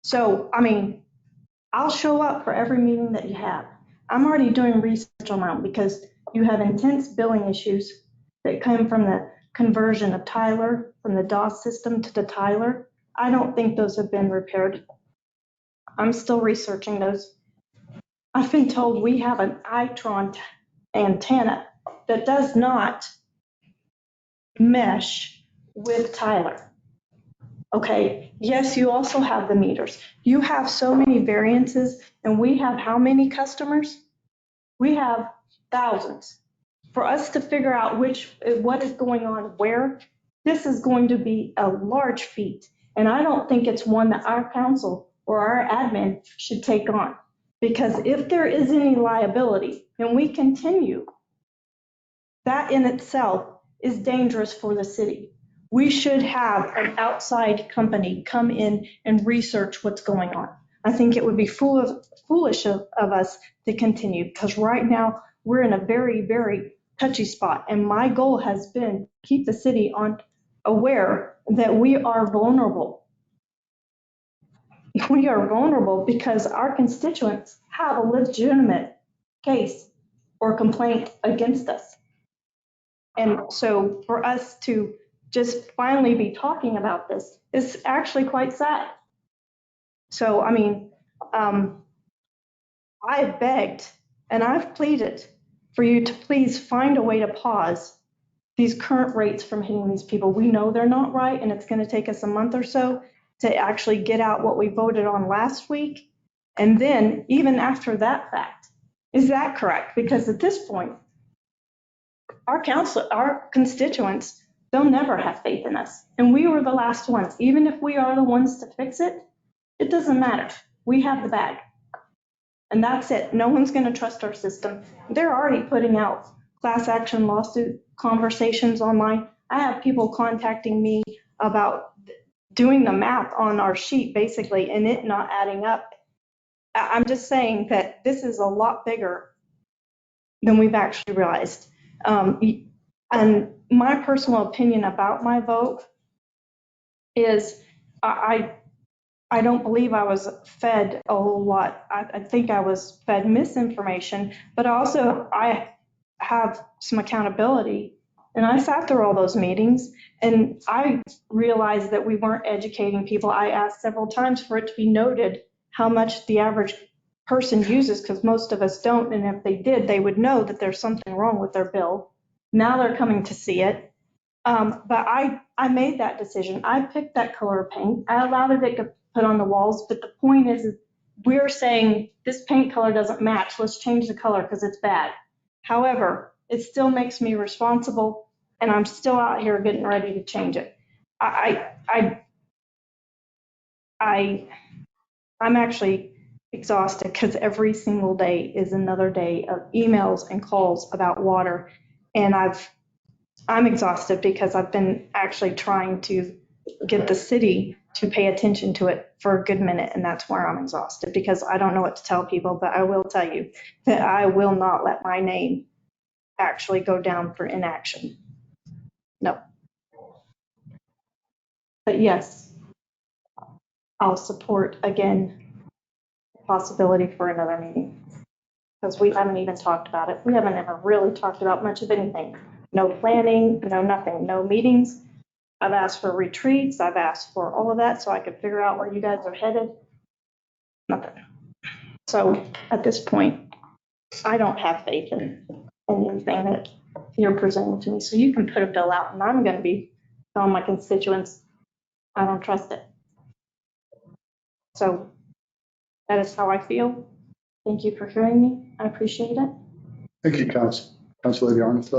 So, I mean, I'll show up for every meeting that you have. I'm already doing research on that because you have intense billing issues that come from the conversion of Tyler, from the DOS system to the Tyler. I don't think those have been repaired. I'm still researching those. I've been told we have an Itron antenna that does not mesh with Tyler. Okay, yes, you also have the meters. You have so many variances, and we have how many customers? We have thousands. For us to figure out what is going on where, this is going to be a large feat. And I don't think it's one that our council or our admin should take on. Because if there is any liability and we continue, that in itself is dangerous for the city. We should have an outside company come in and research what's going on. I think it would be foolish of us to continue because right now we're in a very, very touchy spot. And my goal has been to keep the city aware that we are vulnerable. we are vulnerable because our constituents have a legitimate case or complaint against us. And so for us to just finally be talking about this is actually quite sad. So, I mean, I begged and I've pleaded for you to please find a way to pause these current rates from hitting these people. We know they're not right, and it's going to take us a month or so to actually get out what we voted on last week. And then even after that fact, is that correct? Because at this point, our constituents, they'll never have faith in us. And we were the last ones. Even if we are the ones to fix it, it doesn't matter. We have the bag. And that's it. No one's going to trust our system. They're already putting out class action lawsuit conversations online. I have people contacting me about doing the math on our sheet, basically, and it not adding up. I'm just saying that this is a lot bigger than we've actually realized. And my personal opinion about my vote is I don't believe I was fed a whole lot. I think I was fed misinformation, but also I have some accountability. And I sat through all those meetings and I realized that we weren't educating people. I asked several times for it to be noted how much the average person uses, because most of us don't. And if they did, they would know that there's something wrong with their bill. Now they're coming to see it. But I made that decision. I picked that color of paint. I allowed it to get put on the walls. But the point is we're saying this paint color doesn't match. Let's change the color because it's bad. However, it still makes me responsible, and I'm still out here getting ready to change it. I'm actually exhausted because every single day is another day of emails and calls about water. And I'm exhausted because I've been actually trying to get the city to pay attention to it for a good minute. And that's where I'm exhausted, because I don't know what to tell people, but I will tell you that I will not let my name actually go down for inaction. No. But yes, I'll support, again, the possibility for another meeting, because we haven't even talked about it. We haven't ever really talked about much of anything. No planning, no nothing, no meetings. I've asked for retreats. I've asked for all of that so I could figure out where you guys are headed. Nothing. So at this point, I don't have faith in anything that you're presenting to me. So you can put a bill out, and I'm going to be telling my constituents I don't trust it. So that is how I feel. Thank you for hearing me. I appreciate it. Thank you, Council Lady Arnott.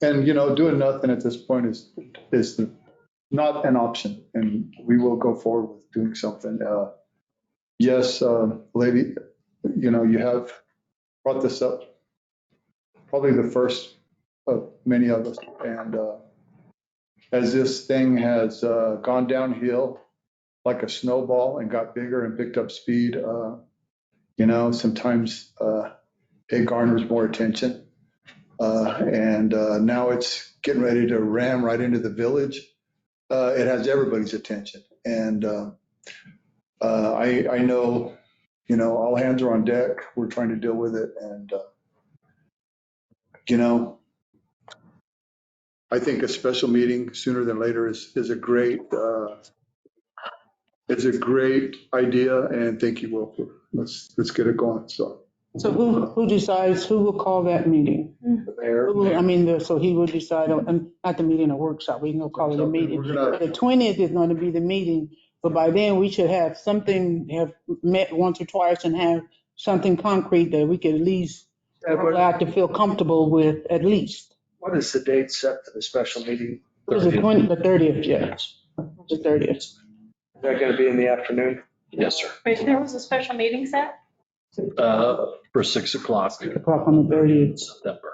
And, doing nothing at this point is not an option, and we will go forward with doing something. Yes, lady, you have brought this up, probably the first of many of us. And as this thing has gone downhill like a snowball and got bigger and picked up speed, sometimes it garners more attention. And now it's getting ready to ram right into the village. It has everybody's attention. And I know, all hands are on deck. We're trying to deal with it. And, I think a special meeting sooner than later is a great idea. And thank you, Wilford. Let's get it going. So who decides who will call that meeting? The mayor. So he will decide, not the meeting, a workshop, we can go call it a meeting. We're The 20th is going to be the meeting, but by then we should have met once or twice and have something concrete that we could at least have to feel comfortable with, at least. What is the date set for the special meeting? It was the 30th, yes, the 30th. Is that going to be in the afternoon? Yes, sir. Wait, there was a special meeting set? For 6 o'clock. 6 o'clock on the 30th. September.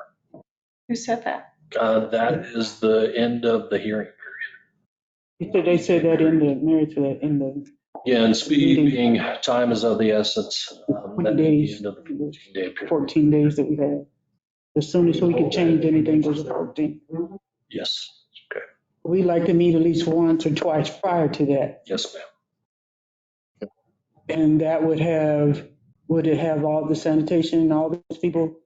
Who said that? That is the end of the hearing period. They said that in the. Yeah, and speed being time is of the essence. 20 days. End of the 14-day period. 14 days that we had. As soon as we can change anything, goes to 14. Yes. Okay. We like to meet at least once or twice prior to that. Yes, ma'am. And that would it have all the sanitation and all those people?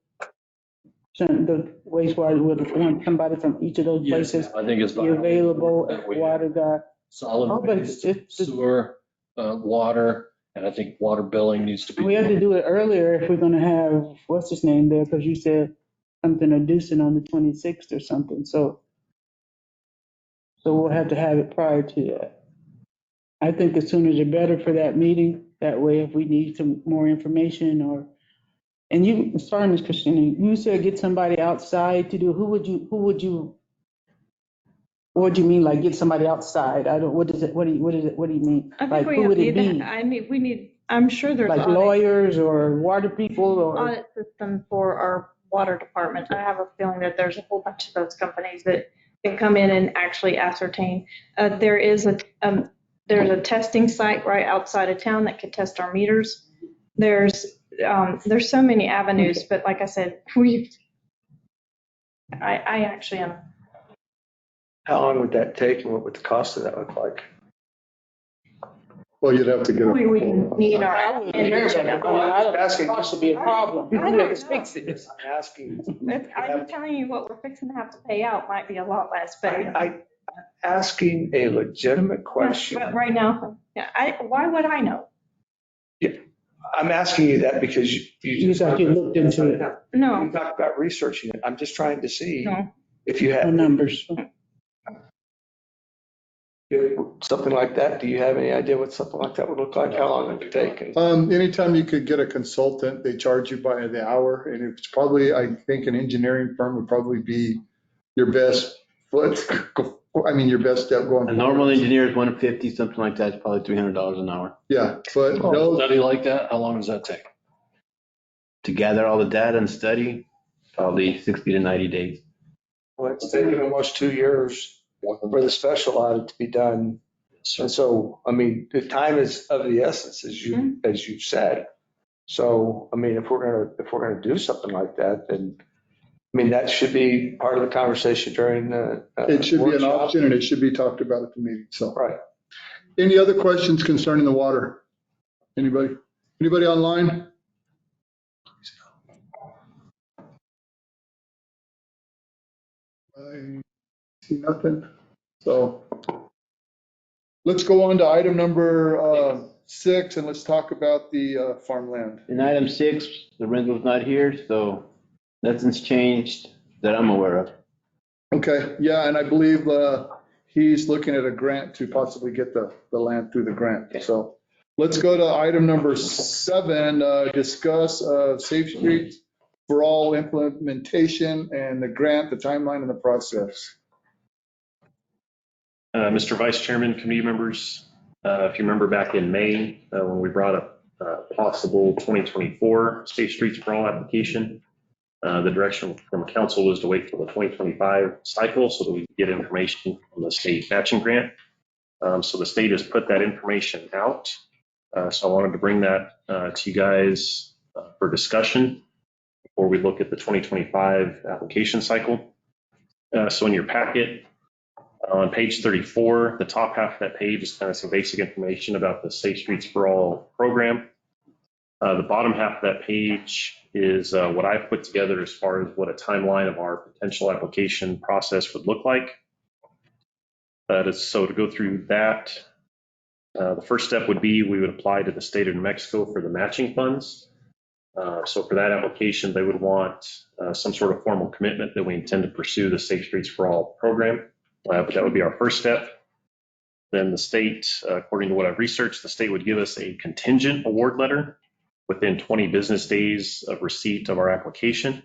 The wastewater would want somebody from each of those Yes, places I think it's be available, that we water guy. Oh, solid but waste, it's- sewer, water, and I think water billing needs to be. We have to do it earlier if we're gonna have, what's his name there, because you said something a Deucin on the 26th or something, so we'll have to have it prior to that. I think the sooner the better for that meeting, that way if we need some more information or, and you, sorry, Ms. Christina, you said get somebody outside to do, what do you mean, like get somebody outside? I don't, what do you mean? I Like, think who we would it need, be? I mean, we need, I'm sure there's Like lawyers or water people or? audit system for our water department. I have a feeling that there's a whole bunch of those companies that can come in and actually ascertain. There's a testing site right outside of town that could test our meters. There's so many avenues, but like I said, I actually am. How long would that take and what would the cost of that look like? Well, you'd have to get a. We need our. I don't think it should be a problem. We have to fix it. I'm asking. I'm telling you, what we're fixing to have to pay out might be a lot less, but. I'm asking a legitimate question. But right now, yeah, why would I know? I'm asking you that because you You thought you looked into it. No, You talked about researching it. I'm just trying to see no. if you The have numbers. something like that. Do you have any idea what something like that would look like? How long it would take? Anytime you could get a consultant, they charge you by the hour, and it's probably, I think an engineering firm would probably be your best your best step going. A normal engineer is 150, something like that, it's probably $300 an hour. Yeah, but A no, study like that, how long does that take? To gather all the data and study, probably 60 to 90 days. Well, it's taken almost 2 years for the special audit to be done. And so, I mean, the time is of the essence, as you said. So, I mean, if we're gonna do something like that, then, I mean, that should be part of the conversation during the. it should be an workshop. option and it should be talked about at the meeting, so. Right. Any other questions concerning the water? Anybody online? I see nothing. So let's go on to item number 6 and let's talk about the farmland. In item 6, the rental's not here, so nothing's changed that I'm aware of. Okay, yeah, and I believe he's looking at a grant to possibly get the land through the grant. So let's go to item number 7, discuss Safe Streets for All implementation and the grant, the timeline and the process. Mr. Vice Chairman, committee members, if you remember back in May, when we brought up possible 2024 Safe Streets for All application, the direction from council was to wait for the 2025 cycle so that we could get information from the state matching grant. So the state has put that information out. So I wanted to bring that to you guys for discussion before we look at the 2025 application cycle. So in your packet, on page 34, the top half of that page is kind of some basic information about the Safe Streets for All program. The bottom half of that page is what I've put together as far as what a timeline of our potential application process would look like. So to go through that, the first step would be we would apply to the state of New Mexico for the matching funds. So for that application, they would want some sort of formal commitment that we intend to pursue the Safe Streets for All program. That would be our first step. Then the state, according to what I've researched, the state would give us a contingent award letter within 20 business days of receipt of our application.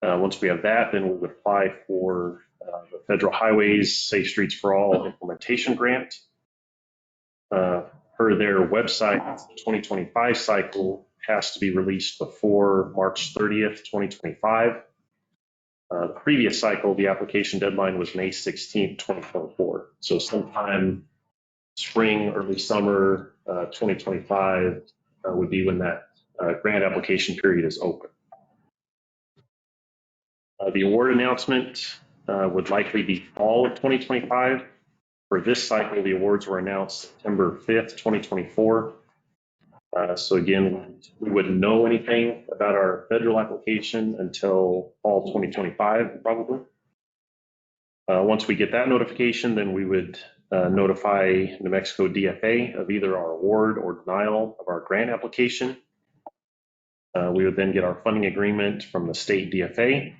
Once we have that, then we would apply for the Federal Highways Safe Streets for All implementation grant. Per their website, the 2025 cycle has to be released before March 30th, 2025. The previous cycle, the application deadline was May 16th, 2024. So sometime spring, early summer 2025 would be when that grant application period is open. The award announcement would likely be fall of 2025. For this cycle, the awards were announced September 5th, 2024. So again, we wouldn't know anything about our federal application until fall 2025, probably. Once we get that notification, then we would notify New Mexico DFA of either our award or denial of our grant application. We would then get our funding agreement from the state DFA.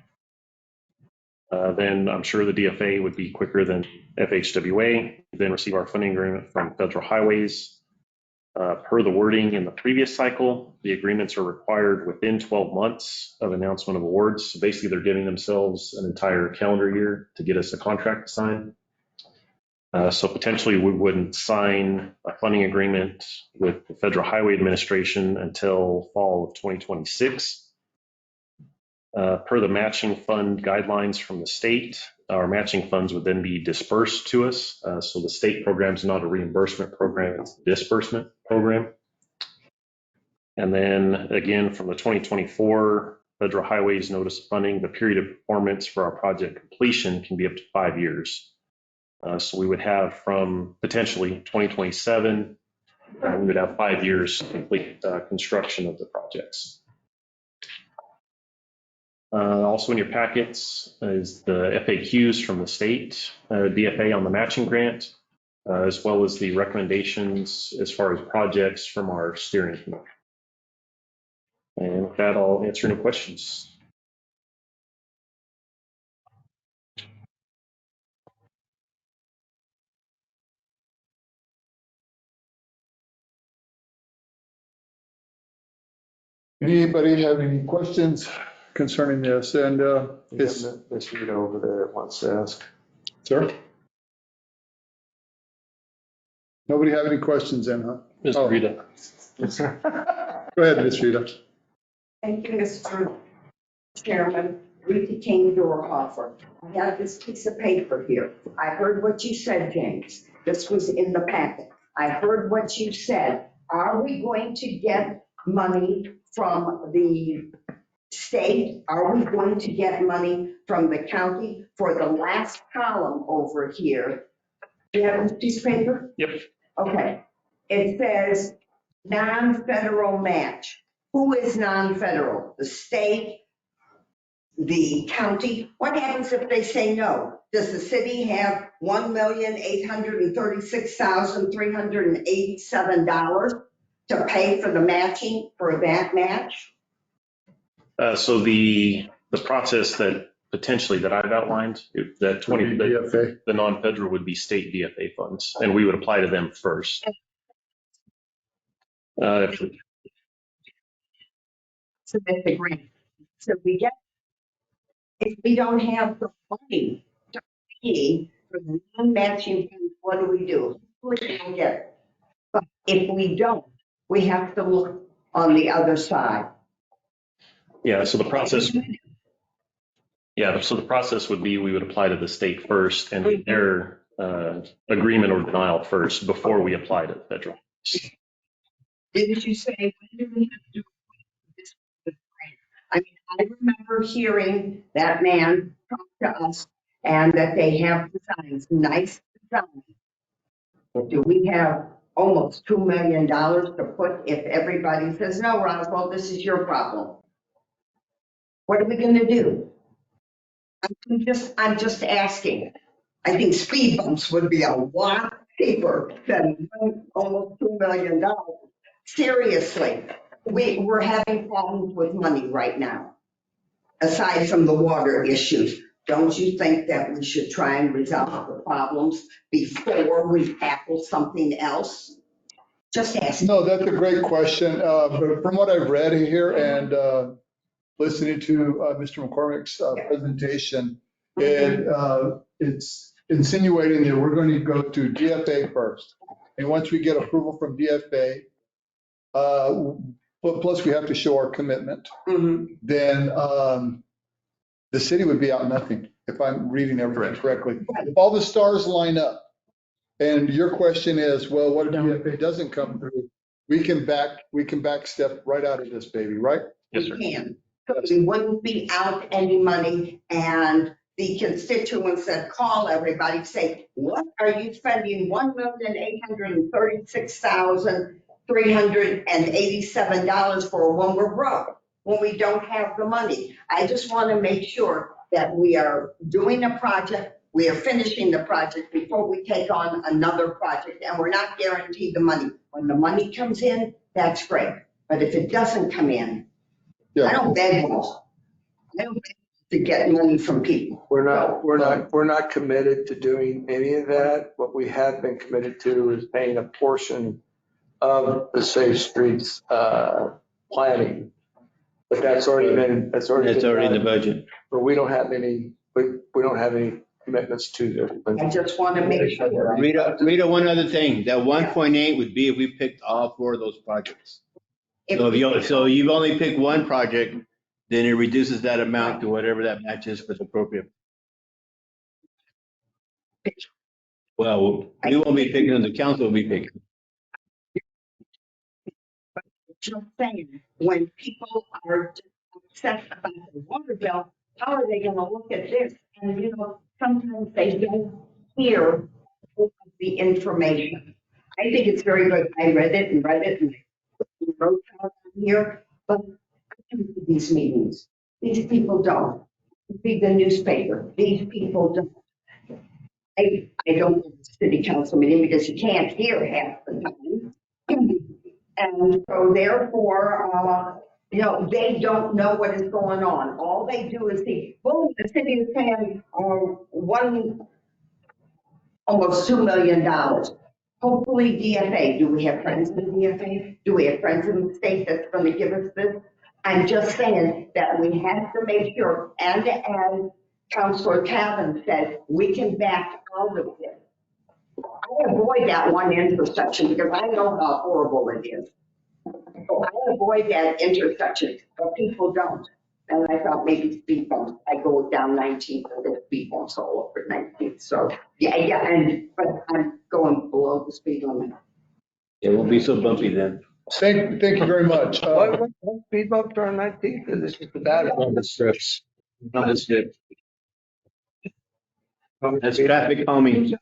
Then I'm sure the DFA would be quicker than FHWA, then receive our funding agreement from Federal Highways. Per the wording in the previous cycle, the agreements are required within 12 months of announcement of awards. So basically, they're giving themselves an entire calendar year to get us a contract to sign. So potentially, we wouldn't sign a funding agreement with the Federal Highway Administration until fall of 2026. Per the matching fund guidelines from the state, our matching funds would then be dispersed to us. So the state program is not a reimbursement program, it's a disbursement program. And then again, from the 2024 Federal Highways Notice of Funding, the period of performance for our project completion can be up to 5 years. So we would have from potentially 2027, we would have 5 years to complete construction of the projects. Also in your packets is the FAQs from the state DFA on the matching grant, as well as the recommendations as far as projects from our steering committee. And with that, I'll answer any questions. Anybody have any questions concerning this? And It's Ms. Rita over there that wants to ask. sir? Nobody have any questions then, huh? Mr. Rita. Go ahead, Ms. Rita. Thank you, Mr. Chairman. Rita King Dorhofer. I have this piece of paper here. I heard what you said, James. This was in the packet. I heard what you said. Are we going to get money from the state? Are we going to get money from the county? For the last column over here, do you have this piece of paper? Yep. Okay. It says non-federal match. Who is non-federal? The state, the county? What happens if they say no? Does the city have $1,836,387 to pay for the matching for that match? So the process that potentially that I've outlined, that 20, DFA. the non-federal would be state DFA funds, and we would apply to them first. Submit the grant. So we get, if we don't have the money to pay for the non-matching funds, what do we do? Hopefully we'll get it. But if we don't, we have to look on the other side. Yeah, so the process. Yeah, so the process would be we would apply to the state first and get their agreement or denial first before we apply to the federal. Didn't you say, when do we have to do this with grant? I mean, I remember hearing that man talk to us and that they have designs, nice designs. Do we have almost $2 million to put if everybody says, no, Roswell, this is your problem? What are we going to do? I'm just asking. I think speed bumps would be a lot cheaper than almost $2 million. Seriously, we're having problems with money right now, aside from the water issues. Don't you think that we should try and resolve the problems before we tackle something else? Just asking. No, that's a great question. But from what I've read here and listening to Mr. McCormick's presentation, it's insinuating that we're going to go to DFA first. And once we get approval from DFA, plus we have to show our commitment, then the city would be out nothing, if I'm reading everything correctly. If all the stars line up, and your question is, well, what if DFA doesn't come through? We can back step right out of this baby, right? Yes, sir. We can. We wouldn't be out any money, and the constituents that call everybody say, what are you spending $1,836,000 $387 for when we're broke, when we don't have the money. I just want to make sure that we are doing a project, we are finishing the project before we take on another project, and we're not guaranteed the money. When the money comes in, that's great. But if it doesn't come in, I don't beg more. I don't beg to get money from people. We're not committed to doing any of that. What we have been committed to is paying a portion of the Safe Streets planning. But that's already been It's already in the budget. But we don't have any commitments to this. I just want to make sure. Rita, one other thing, that 1.8 would be if we picked all 4 of those projects. So you've only picked one project, then it reduces that amount to whatever that match is for the appropriate. Well, we won't be picking them, the council will be picking. Just saying, when people are upset about the water bill, how are they gonna look at this? And, sometimes they don't hear the information. I think it's very good. I read it and wrote down here, but I come to these meetings. These people don't. Read the newspaper. These people don't. I don't go to the city council meeting because you can't hear half the time. And so therefore, they don't know what is going on. All they do is see, boom, the city is paying almost $2 million. Hopefully DFA, do we have friends in the DFA? Do we have friends in the state that's going to give us this? I'm just saying that we have to make sure, and as Councilor Calvin said, we can back out of this. I avoid that one intersection because I know how horrible it is. So I avoid that intersection, but people don't. And I thought maybe speed bumps. I go down 19th and there's speed bumps all over 19th. So but I'm going below the speed limit. It won't be so bumpy then. Thank you very much. What speed bump during 19th? Is this just the bad On the strips. On the strip. That's traffic calming.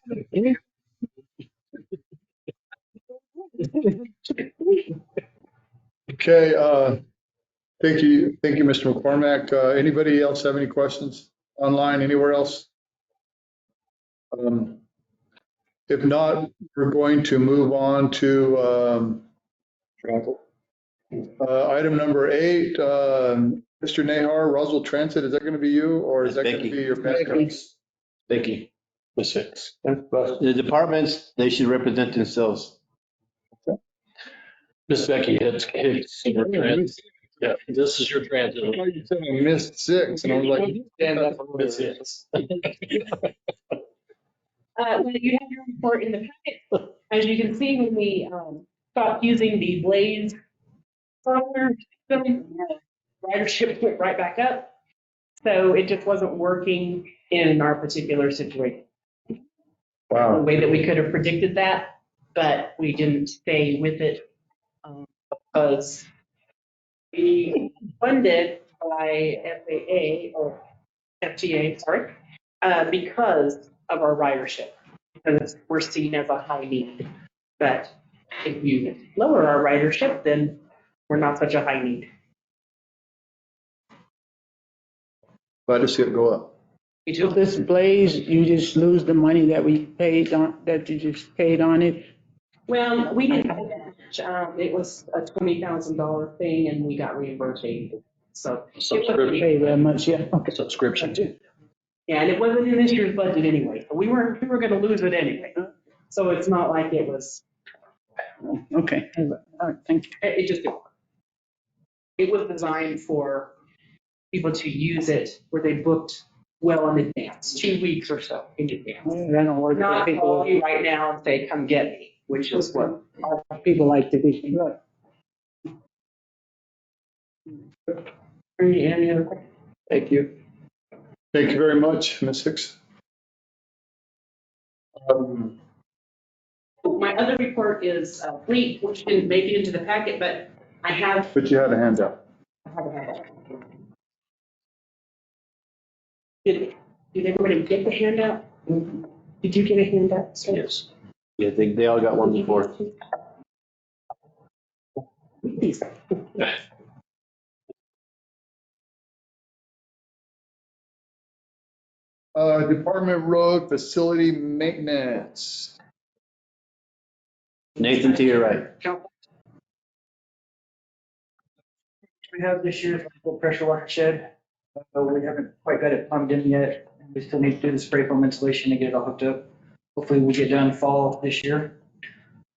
Okay, thank you, Mr. McCormack. Anybody else have any questions online, anywhere else? If not, we're going to move on to item number 8. Mr. Nahar, Roswell Transit, is that going to be you or is that going to be your backup? Vicky. The 6. The departments, they should represent themselves. Miss Becky Hicks, your transit. Yeah, this is your transit. You said I missed 6 and I was like, Miss Hicks. Well, you have your report in the packet. As you can see, when we stopped using the Blaze software, ridership went right back up. So it just wasn't working in our particular situation. wow. The way that we could have predicted that, but we didn't stay with it because we funded by FAA or FTA, sorry, because of our ridership, because we're seen as a high need. But if you lower our ridership, then we're not such a high need. Glad to see it go up. So this Blaze, you just lose the money that we paid on, that you just paid on it? Well, we didn't pay that much. It was a $20,000 thing and we got reimbursed $80,000. So Subscription. Pay that much, yeah. Okay. Subscription. yeah, and it wasn't in this year's budget anyway. So we were going to lose it anyway. So it's not like it was. Okay, all right, thank you. It just didn't work. It was designed for people to use it where they booked well in advance, 2 weeks or so in advance. That don't work. Not People, call you right now and say, come get me, which is what. people like to do. Any other questions? Thank you. Thank you very much, Ms. Hicks. My other report is fleet, which didn't make it into the packet, but I have. But you had a handout. Did everybody get the handout? Did you get a handout, sir? Yes. Yeah, I think they all got one before. Department Road Facility Maintenance. Nathan, to your right. We have this year's low pressure watershed. We haven't quite got it plumbed in yet. We still need to do the spray foam installation to get it all hooked up. Hopefully we'll get done fall this year.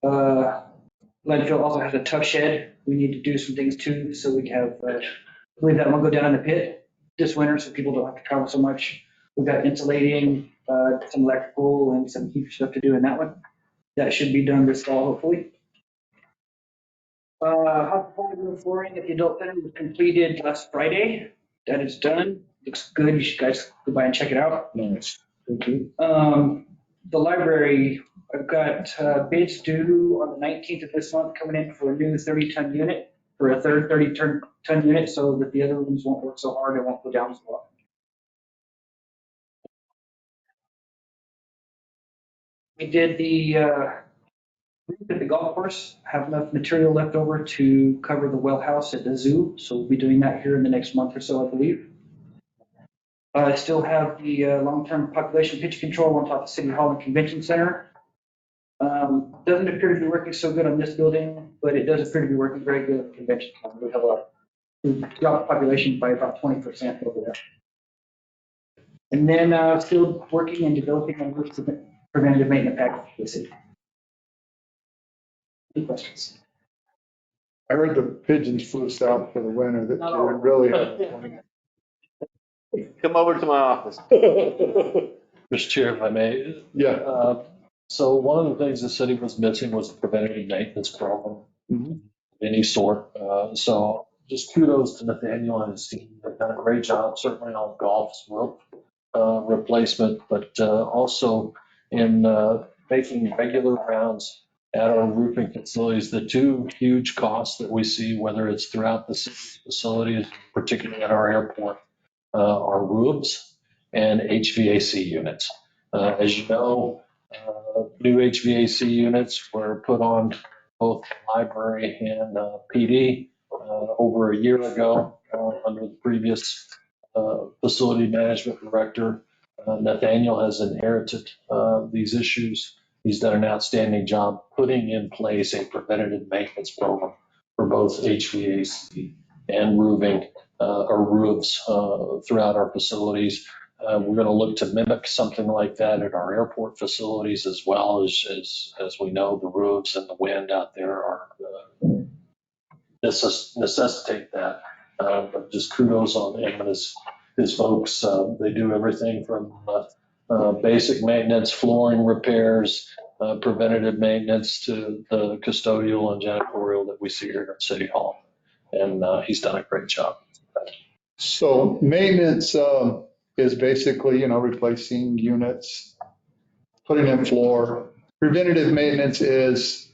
Landfill also has a tough shed. We need to do some things too, so we have, I believe that one go down in the pit this winter, so people don't have to travel so much. We've got insulating, some electrical and some heat stuff to do in that one. That should be done this fall, hopefully. Hospital flooring at the adult center was completed last Friday. That is done. Looks good. You should guys go by and check it out. Nice. The library, I've got bids due on the 19th of this month coming in for a new 30-ton unit, for a third 30-ton unit, so that the other rooms won't work so hard, it won't go down so long. We did the roof at the golf course, have enough material left over to cover the well house at the zoo, so we'll be doing that here in the next month or so, I believe. I still have the long-term population pitch control on top of City Hall and Convention Center. Doesn't appear to be working so good on this building, but it does appear to be working very good at the convention center. We dropped the population by about 20% over there. And then still working and developing on roofs of preventative maintenance package for the city. Any questions? I heard the pigeons flew south for the winter, that Not you all. really. Come over to my office. Mr. Chair, if I may. Yeah. So one of the things the city was missing was a preventative maintenance program of any sort. So just kudos to Nathaniel and his team. They've done a great job, certainly on golf's roof replacement, but also in making regular rounds at our roofing facilities. The two huge costs that we see, whether it's throughout the city's facilities, particularly at our airport, are roofs and HVAC units. As you know, new HVAC units were put on both the library and PD over a year ago under the previous facility management director. Nathaniel has inherited these issues. He's done an outstanding job putting in place a preventative maintenance program for both HVAC and roofing or roofs throughout our facilities. We're going to look to mimic something like that at our airport facilities as well, as we know the roofs and the wind out there are necessitate that. But just kudos on him and his folks. They do everything from basic maintenance, flooring repairs, preventative maintenance to the custodial and janitorial that we see here at City Hall. And he's done a great job. So maintenance is basically, replacing units, putting in floor. Preventative maintenance is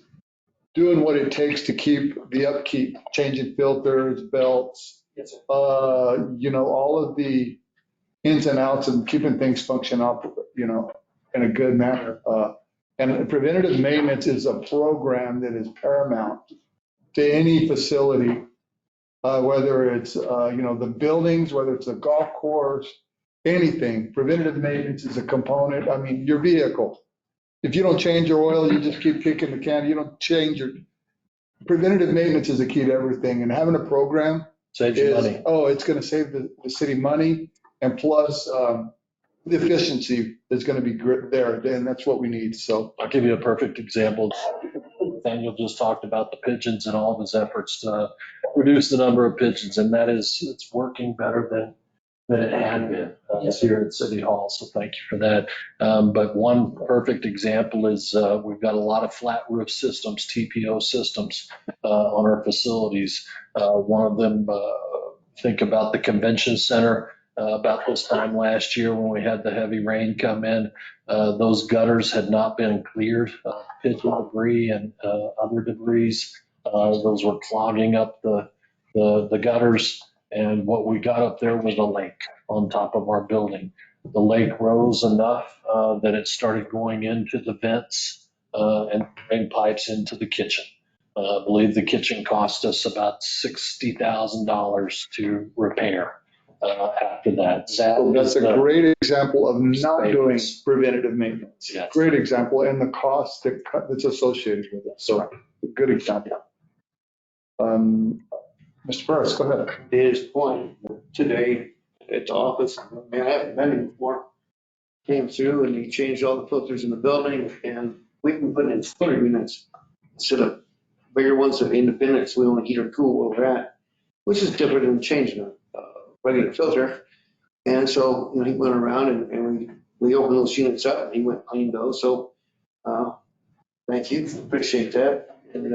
doing what it takes to keep the upkeep, changing filters, belts, all of the ins and outs and keeping things function up, in a good manner. And preventative maintenance is a program that is paramount to any facility, whether it's, the buildings, whether it's a golf course, anything. Preventative maintenance is a component. I mean, your vehicle. If you don't change your oil, you just keep kicking the can. You don't change your. Preventative maintenance is a key to everything, and having a program Saves you money. It's going to save the city money, and plus the efficiency is going to be there, and that's what we need. So I'll give you a perfect example. Daniel just talked about the pigeons and all of his efforts to reduce the number of pigeons, and it's working better than it had been here at City Hall. So thank you for that. But one perfect example is we've got a lot of flat roof systems, TPO systems on our facilities. One of them, think about the convention center. About this time last year when we had the heavy rain come in, those gutters had not been cleared, pigeon debris and other debris. Those were clogging up the gutters. And what we got up there was a lake on top of our building. The lake rose enough that it started going into the vents and drain pipes into the kitchen. I believe the kitchen cost us about $60,000 to repair after that. So that's a great example of not doing Maintenance. preventative maintenance. Yes. Great example, and the cost that's associated with it. So a good example. Mr. Burris, go ahead. To his point, today at the office, I mean, I haven't been in before, came through and he changed all the filters in the building and we've been putting in splitter units instead of bigger ones of independents. We only heat or cool where we're at, which is different than changing a regular filter. And so, you know, he went around and we opened those units up and he went and cleaned those. So, thank you. Appreciate that. And,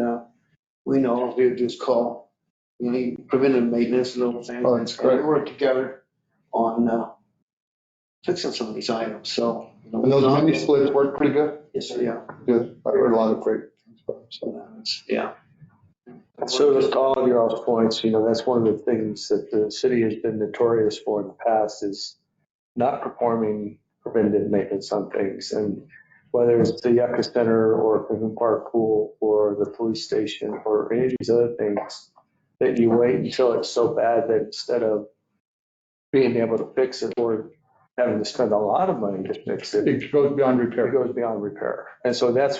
we know all we do is call, you know, preventive maintenance and little things. Oh, that's great. We work together on, fixing some of these items. So, you know, And those mini splits work pretty good? Yes, sir. Yeah. Good. I heard a lot of great things about them. So. Yeah. So to all of your all's points, you know, that's one of the things that the city has been notorious for in the past is not performing preventative maintenance on things. And whether it's the Yucca Center or Pigeon Park Pool or the police station or any of these other things, that you wait until it's so bad that instead of being able to fix it or having to spend a lot of money to fix it, It goes beyond repair. it goes beyond repair. And so that's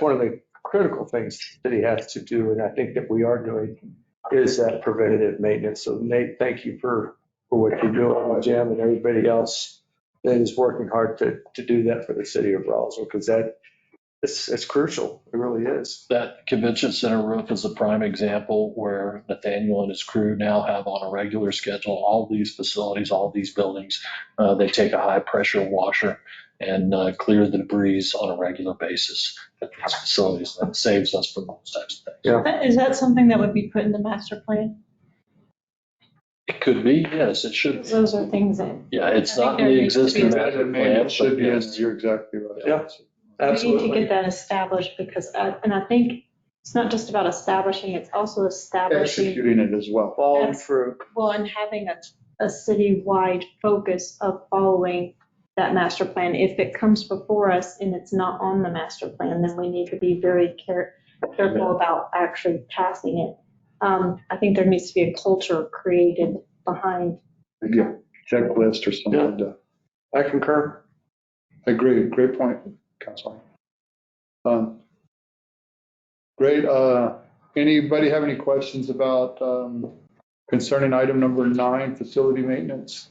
one of the critical things that he has to do, and I think that we are doing, is that preventative maintenance. So Nate, thank you for what you're doing, Jim, and everybody else that is working hard to do that for the city of Roswell, because it's crucial. It really is. That convention center roof is a prime example where Nathaniel and his crew now have on a regular schedule, all these facilities, all these buildings, they take a high pressure washer and clear the debris on a regular basis at these facilities. That saves us from those types of things. Yeah. Is that something that would be put in the master plan? It could be, yes, it should. be. Those are things that. Yeah, it's I not think in there the needs to be existing a- master plan. It should be, but yes. you're exactly right. Yeah. We need to Absolutely. get that established because, and I think it's not just about establishing, it's also establishing, Executing it as well. Following through. well, and having a citywide focus of following that master plan. If it comes before us and it's not on the master plan, then we need to be very careful about actually passing it. I think there needs to be a culture created behind. Maybe a checklist or something. I concur. I agree. Great point, Councilman. Great. Anybody have any questions about concerning item number 9, facility maintenance?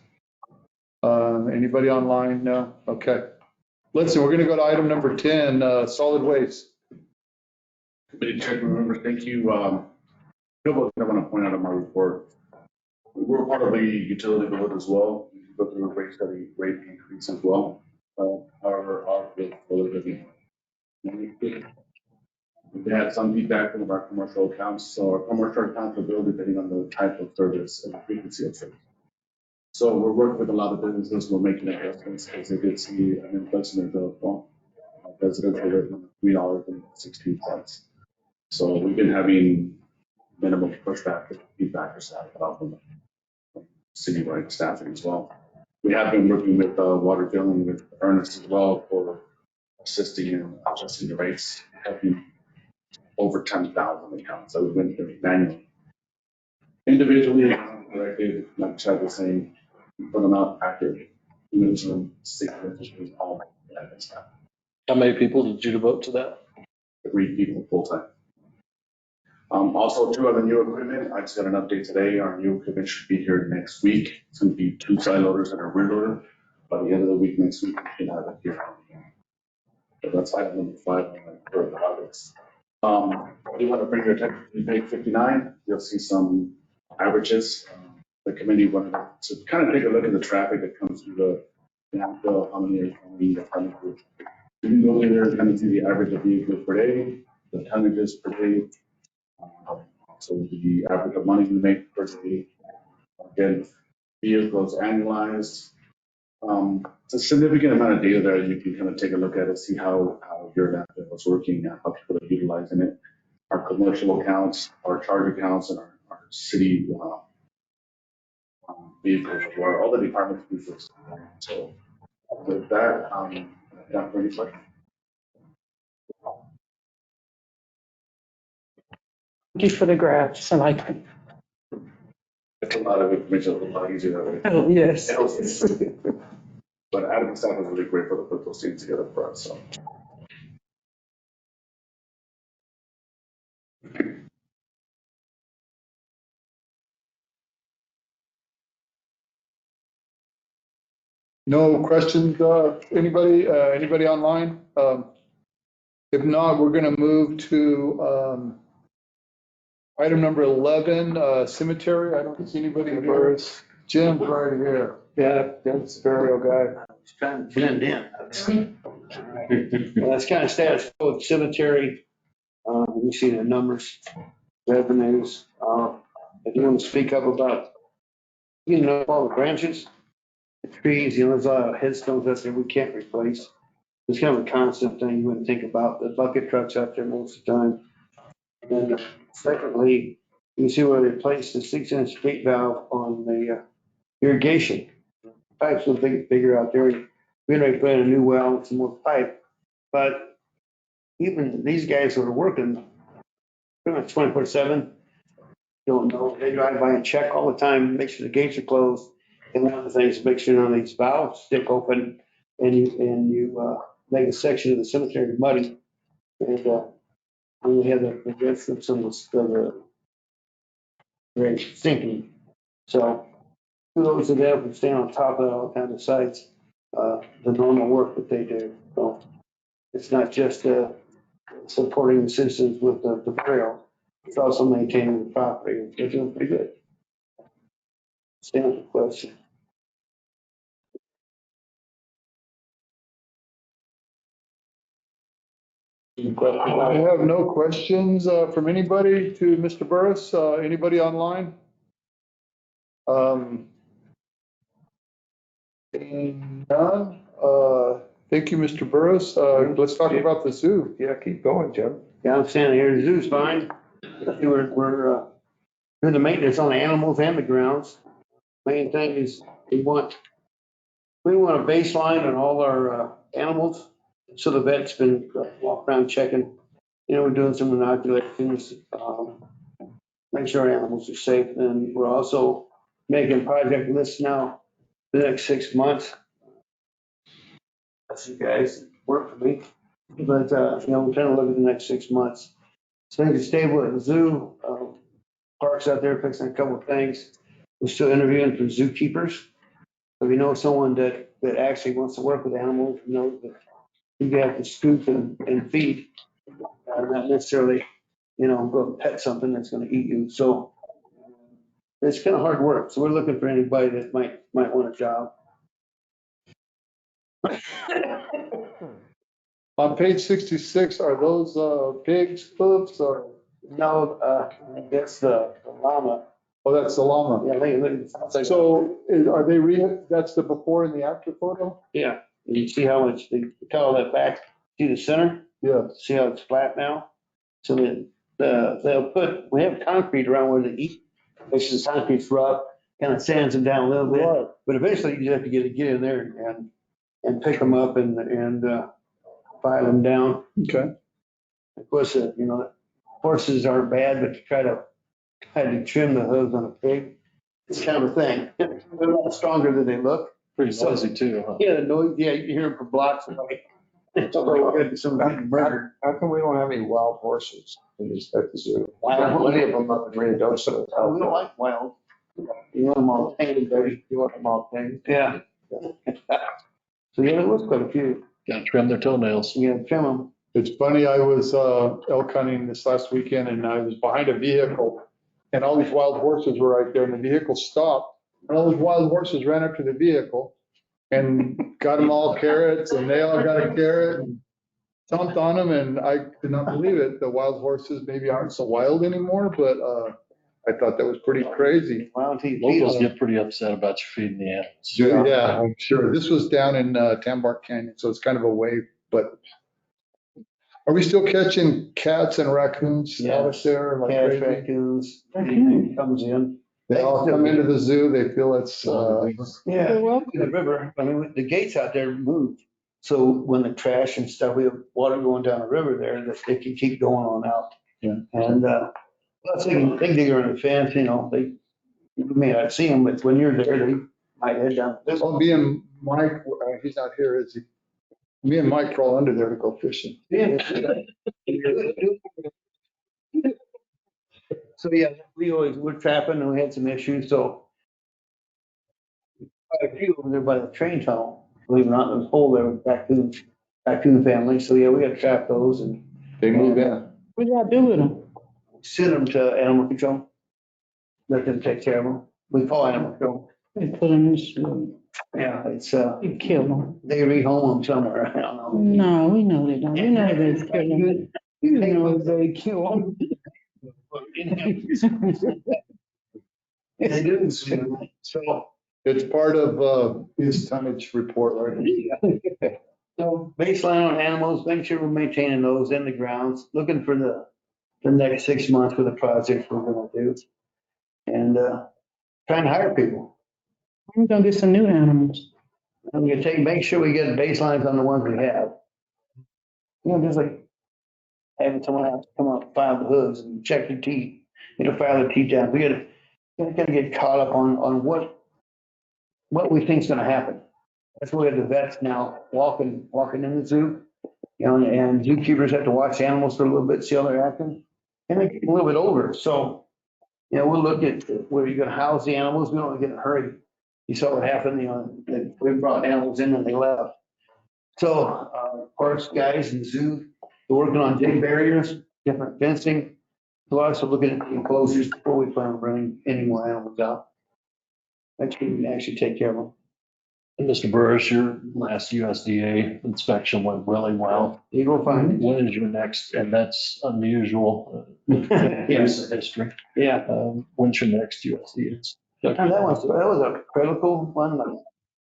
Anybody online? No? Okay. Listen, we're going to go to item number 10, solid waste. Committee Chairman, members, thank you. A couple of things I want to point out in my report. We're part of a utility bill as well. We go through a rate study, rate increase as well. However, our bill is a little bit. We had some feedback from our commercial accounts. So our commercial accounts are billed depending on the type of service and the frequency of service. So we're working with a lot of businesses. We're making adjustments as they did see an inflation in the bump. Residential rate of $3.16. So we've been having minimum pushback, feedback or staff from citywide staffing as well. We have been working with water billing with Ernest as well for assisting in adjusting the rates, having over 10,000 accounts that we went through manually. Individually, corrected, like Chad was saying, put them out accurate. Minimum 6 officials, all that stuff. How many people did you devote to that? 3 people full time. Also, 2 other new equipment. I just got an update today. Our new equipment should be here next week. It's going to be 2 side loaders and a rear loader. By the end of the week next week, we should have it here. So that's item number 5 on my further topics. I do want to bring your attention to page 59. You'll see some averages. The committee wanted to kind of take a look at the traffic that comes through the landfill, how many are coming, the tonnages. You can go there and kind of see the average of vehicles per day, the tonnages per day. So the average of money you make per day. Again, vehicles annualized. It's a significant amount of data there. You can kind of take a look at it, see how your landfill is working, how people are utilizing it. Our commercial accounts, our charge accounts, and our city vehicles as well. All the departments use this. So with that, not for any questions. Thank you for the graphs. I like it. It's a lot of information, a lot easier that way. Oh, yes. But Adam and staff was really grateful to put those things together for us, so. No questions, anybody online? If not, we're gonna move to item number 11, cemetery. I don't see anybody here. Jim's right here. Yeah, that's the burial guy. It's trying to blend in. Well, that's kind of status quo with cemetery. You see the numbers, revenues. If you want to speak up about, all the branches, the trees, there's a lot of headstones out there we can't replace. It's kind of a constant thing you wouldn't think about. The bucket trucks out there most of the time. And then secondly, you see where they placed the 6-inch gate valve on the irrigation. Pipes will be bigger out there. We're going to put in a new well with some more pipe. But even these guys who are working pretty much 24/7 don't know. They drive by and check all the time, make sure the gates are closed. And one of the things is make sure none of these valves stick open and you make a section of the cemetery muddy. And when we have the residents of the very sinking. So kudos to them for staying on top of all kinds of sites, the normal work that they do. So it's not just supporting the citizens with the burial, it's also maintaining the property. They're doing pretty good. Stand for question. I have no questions from anybody to Mr. Burris. Anybody online? Seeing none. Thank you, Mr. Burris. Let's talk about the zoo. Yeah, keep going, Jim. Yeah, I'm standing here. The zoo's fine. We're doing the maintenance on the animals and the grounds. Main thing is we want a baseline on all our animals. So the vet's been walking around checking. We're doing some inoculations, make sure our animals are safe. And we're also making project lists now for the next 6 months. That's you guys work for me. But, we're trying to look at the next 6 months. So things are stable at the zoo. Parks out there fixing a couple of things. We're still interviewing for zookeepers. If you know someone that actually wants to work with animals, that you have to scoop and feed, not necessarily, go pet something that's going to eat you. So it's kind of hard work. So we're looking for anybody that might want a job. On page 66, are those pigs' hooves or? No, that's the llama. Oh, that's the llama. Yeah, So are they that's the before and the after photo? Yeah. You see how much they cut all that back? See the center? Yeah. See how it's flat now? So we have concrete around where they eat. Makes the concrete's rough, kind of sands them down a little bit. Right. But eventually you just have to get in there and pick them up and file them down. Okay. Of course, horses aren't bad, but to try to trim the hooves on a pig, it's kind of a thing. They're a lot stronger than they look. Pretty noisy too, huh? Yeah, the noise, you can hear them for blocks away. It's so good, somebody murdered. How come we don't have any wild horses at the zoo? Wild Plenty of them up in Ruidoso. Oh, we don't like wild. You want them all tamed, baby. You want them all tamed? Yeah. So yeah, there was quite a few. Got to trim their toenails. Yeah, trim them. It's funny, I was elk hunting this last weekend and I was behind a vehicle and all these wild horses were right there and the vehicle stopped. And all those wild horses ran up to the vehicle and got them all carrots and they all got a carrot and stomped on them. And I could not believe it. The wild horses maybe aren't so wild anymore, but I thought that was pretty crazy. Locals get pretty upset about you feeding the animals. Yeah, I'm sure. This was down in Tambar Canyon, so it's kind of a wave, but are we still catching cats and raccoons out there? Like Cats, crazy? raccoons, comes in. They all come into the zoo, they feel it's, Yeah, the river, the gates out there moved. So when the trash and stuff, we have water going down the river there, that they can keep going on out. Yeah. And Well, they dig around the fence, you know, you may not see them, but when you're there, they might head down. This Well, me and Mike, he's not here, is he? Me and Mike crawl under there to go fishing. So, yeah, we're trapping and we had some issues, so. Quite a few over there by the train tunnel, believe it or not, there's a hole there with raccoon family, so yeah, we gotta trap those and. They move in. What y'all do with them? Send them to animal control. Let them take care of them. We call animal control. They put them in the, Yeah, it's, you kill them. they rehome them somewhere, I don't know. No, we know they don't. You know they kill them. You know they kill them. They do, so. It's part of his tonnage report, right? So baseline on animals, make sure we're maintaining those in the grounds, looking for the next 6 months for the projects we're gonna do. And, trying to hire people. I'm gonna get some new animals. And we can make sure we get baselines on the ones we have. You know, just like having someone else come up, file the hooves and check the teeth, file the teeth down. We gotta get caught up on what we think's gonna happen. That's why the vets now walking in the zoo, and zookeepers have to watch animals for a little bit, see how they're acting. And they get a little bit older, so, we'll look at where you're gonna house the animals. We don't want to get in a hurry. You saw what happened, that we brought animals in and they left. So, parks guys and zoo, they're working on dig barriers, different fencing. We're also looking at the enclosures before we plan on bringing any more animals out. Actually, we can actually take care of them. And Mr. Burris, your last USDA inspection went really well. You go find When is your next, and that's unusual, Yes. in history. Yeah. When's your next USDA? And that was a critical one. Like,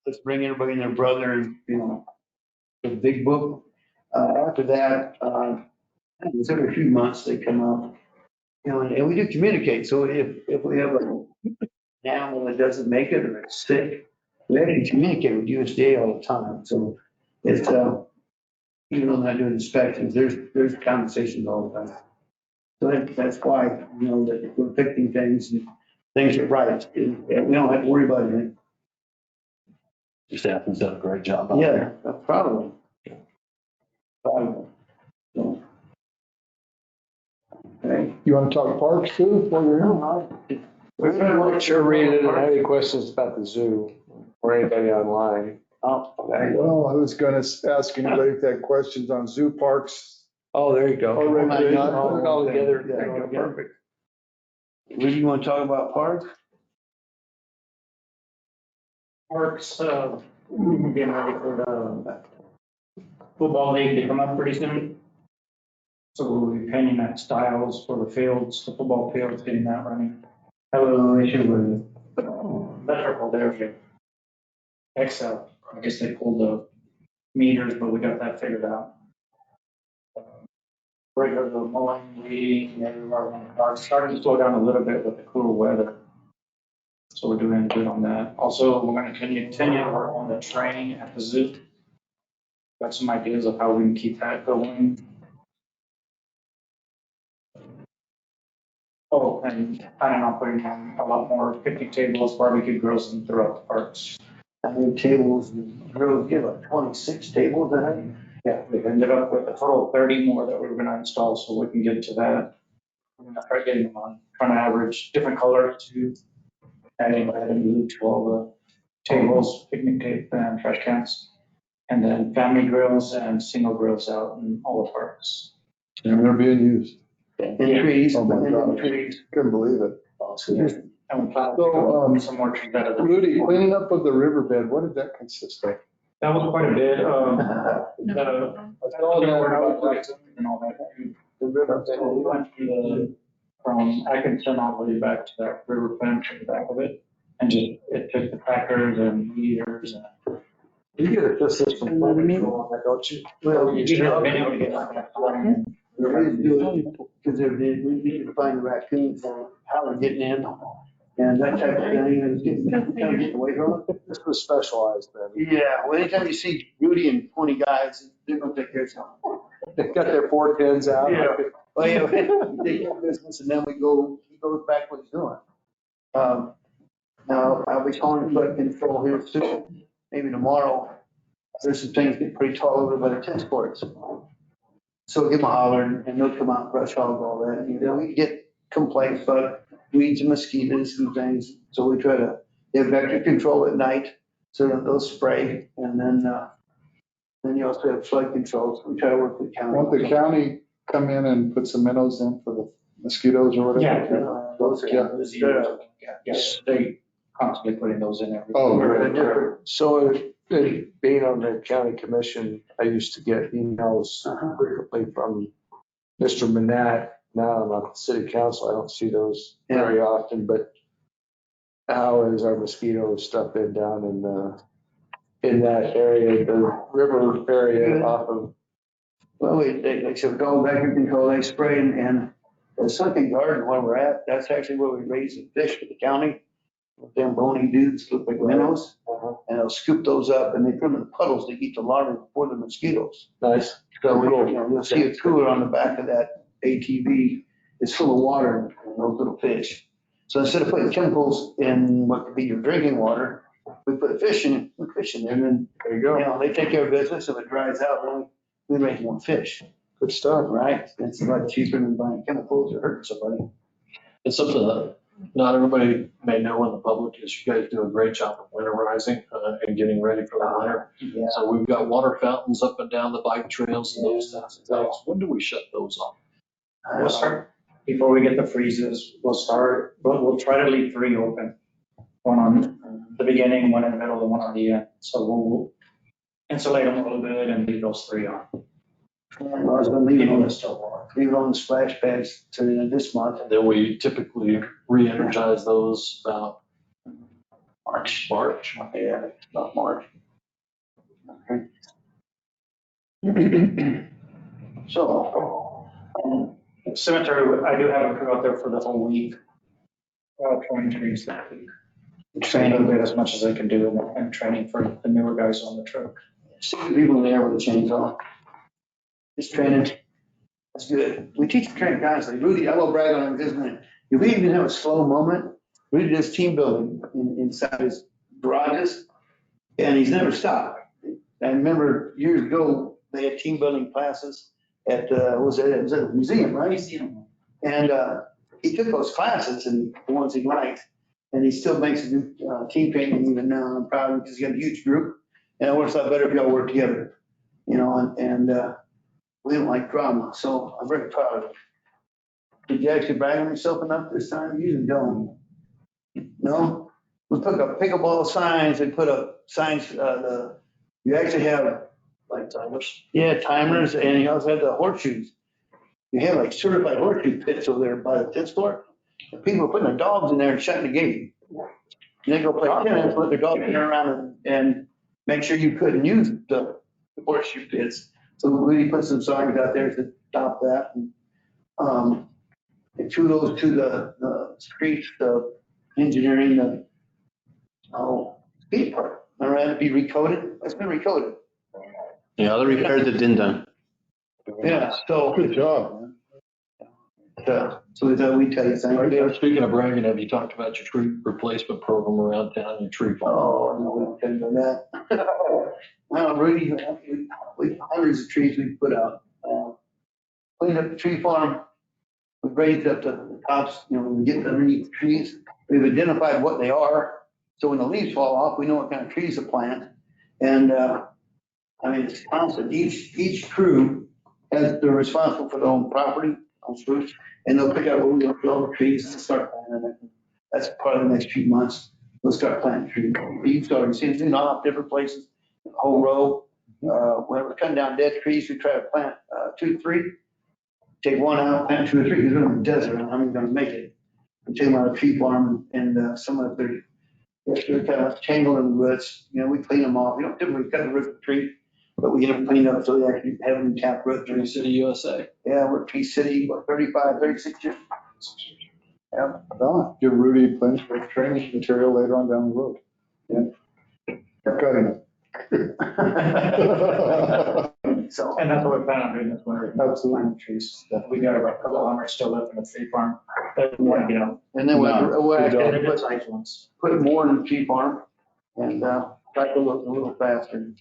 let's bring everybody and their brother and, the big book. After that, it's every few months they come out. And we do communicate. So if we have an animal that doesn't make it or it's sick, we actually communicate with USDA all the time. So it's, even though I'm not doing inspections, there's conversations all the time. So that's why, that we're fixing things and things are right. And we don't have to worry about anything. Your staff has done a great job. Yeah, I'm proud of them. Proud of them. So. Okay. You want to talk parks too while you're here? We're sure read it and have any questions about the zoo or anybody online. Oh, okay. Well, I was gonna ask anybody if they had questions on zoo parks. Oh, there you go. All right, Put it good. all together. Yeah, perfect. What do you want to talk about, parks? Parks, getting ready for the football league to come up pretty soon. So we'll be painting that styles for the fields, the football fields, getting that running. Have a little issue with electrical there. Excel, I guess they pulled the meters, but we got that figured out. Regular mowing, weeding, everywhere. It's starting to slow down a little bit with the cooler weather. So we're doing good on that. Also, we're going to continue to work on the train at the zoo. Got some ideas of how we can keep that going. Oh, and planning on putting on a lot more picnic tables, barbecue grills and throughout the parks. How many tables and grills? Give like 26 tables, I think. Yeah, we ended up with a total of 30 more that we were going to install, so we can get to that. We're going to start getting them on, trying to average different colors to adding red and blue to all the tables, picnic tape and trash cans. And then family grills and single grills out in all the parks. And they're being used. And trees. Oh my God. Trees. Couldn't believe it. And we plan So, to some more trees out of the. Rudy, cleaning up of the riverbed, what did that consist of? That was quite a bit. And all that. So we went through from Atkinson all the way back to that river fence at the back of it. And just, it took the tractors and meters and. You get a system from Flight Control on that, don't you? Well, You should have been able to get like that. Because we need to find the raccoons and how they're getting in and that type of thing, and getting away from it. This was specialized then. Yeah, well, anytime you see Rudy and 20 guys, they're gonna take care of something. They've got their 410s out. Yeah. Well, yeah, we take care of business and then he goes back what he's doing. Now, I'll be calling flood control here soon, maybe tomorrow. There's some things get pretty tall over by the tennis courts. So give them a holler and they'll come out and brush hog all that. You know, we get complaints about weeds and mosquitoes and things. So we try to have vector control at night so that they'll spray. And then you also have flood control. So we try to work with the county. Won't the county come in and put some minnows in for the mosquitoes or whatever? Yes, they constantly putting those in there. Oh, right. So being on the county commission, I used to get emails frequently from Mr. Manat. Now I'm on the city council. I don't see those very often, but how is our mosquito stuff been down in that area, the river area off of? Well, they said go vector control, they spray and the sunken garden where we're at, that's actually where we raise the fish for the county. With them bony dudes look like minnows, and they'll scoop those up and they put them in puddles to eat the larvae before the mosquitoes. Nice. So you'll see a cooler on the back of that ATV. It's full of water and those little fish. So instead of putting chemicals in what could be your drinking water, we put fish in there, and then there you go. They take care of business. If it dries out, we raise more fish. Good stuff. Right? It's a lot cheaper than buying chemicals or hurting somebody. It's something that not everybody may know in the public is you guys do a great job of winterizing and getting ready for the winter. Yeah. So we've got water fountains up and down the bike trails and those types of things. When do we shut those off? We'll start, before we get the freezes, we'll try to leave 3 open. One on the beginning, one in the middle, and one on the end. So we'll insulate them a little bit and leave those 3 on. I was going to leave it on the splash pads to this month. And then we typically re-energize those about March. Yeah, about March. Okay. So, cemetery, I do have a crew out there for the whole week. Trimming trees that week. Training a bit as much as I can do and training for the newer guys on the truck. 60 people in the air with a chainsaw. Just training. That's good. We teach training constantly. Rudy, I will brag on him just a minute. If we even have a slow moment, Rudy does team building inside his garages, and he's never stopped. I remember years ago, they had team building classes at, it was at a museum, right? Museum. And he took those classes and the ones he liked, and he still makes a new team training even now. I'm proud of him because he's got a huge group, and it works out better if y'all work together, and we don't like drama, so I'm very proud of him. Did you actually brag on yourself enough this time? You usually don't. No? We put up pickleball signs and put up signs, you actually have like timers. Yeah, timers, and you also have the horseshoes. You have like certified horseshoe pits over there by the tennis court. And people are putting their dogs in there and shutting the gate. And they go play tennis, let their dog turn around and make sure you couldn't use the horseshoe pits. So we put some signs out there to stop that. And kudos to the streets, the engineering, skate park. All right, to be recoded. It's been recoded. Yeah, the repairs have been done. Yeah, so. Good job, man. So we tell you things. Speaking of bragging, have you talked about your tree replacement program around town, your tree farm? Oh, no, we can't do that. Well, Rudy, we hundreds of trees we put out. Cleaned up the tree farm. We raised up the tops, we get underneath the trees. We've identified what they are. So when the leaves fall off, we know what kind of trees to plant. And it's constant. Each crew they're responsible for their own property, on fruits, and they'll pick out all the trees and start planting it. That's part of the next few months. We'll start planting trees. You've already seen it off different places, a whole row. When we're cutting down dead trees, we try to plant 2 to 3. Take one out, plant 2 or 3, because we're in the desert, and how many going to make it? We take them out of the tree farm, and some of they're kind of tangled in the roots. We clean them off. We don't typically cut the root of the tree, but we get them cleaned up so they actually have them tapped root. Tree City, USA. Yeah, we're Tree City, 35, 36 years. Yeah. Don, give Rudy plenty of training material later on down the road. Yeah. Keep cutting it. So, and that's what we plan on doing this winter. Absolutely. Trees. We got about a couple hundred still left in the tree farm. That we want to get out. And then we'll actually put more in the tree farm and, try to look a little faster.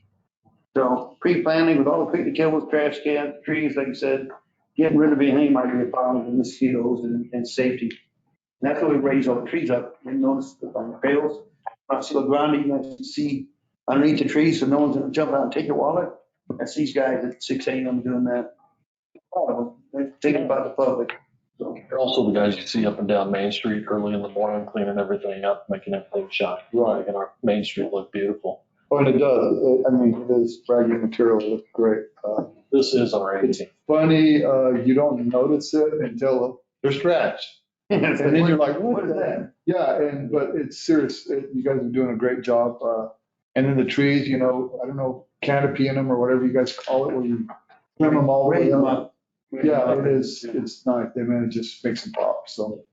So pre-planning with all the picnic tables, trash cans, trees, like you said, getting rid of anything might be a problem with mosquitoes and safety. And that's why we raise all the trees up. You notice on the trails, on the ground, you can see underneath the trees, so no one's gonna jump out and take your wallet. That's these guys at 6 a.m. doing that. They're thinking about the public. So, They're also the guys you see up and down Main Street early in the morning, cleaning everything up, making everything shine. Right. Making our Main Street look beautiful. Oh, and it does. I mean, it is ragged material. It looks great. This is our It's 18. funny, you don't notice it until they're scratched. And then you're like, what is that? Yeah, but it's serious. You guys are doing a great job. And then the trees, I don't know, canopying them or whatever you guys call it, where you trim them all the way up. Yeah, it is. It's nice. They manage to just make some pop, so.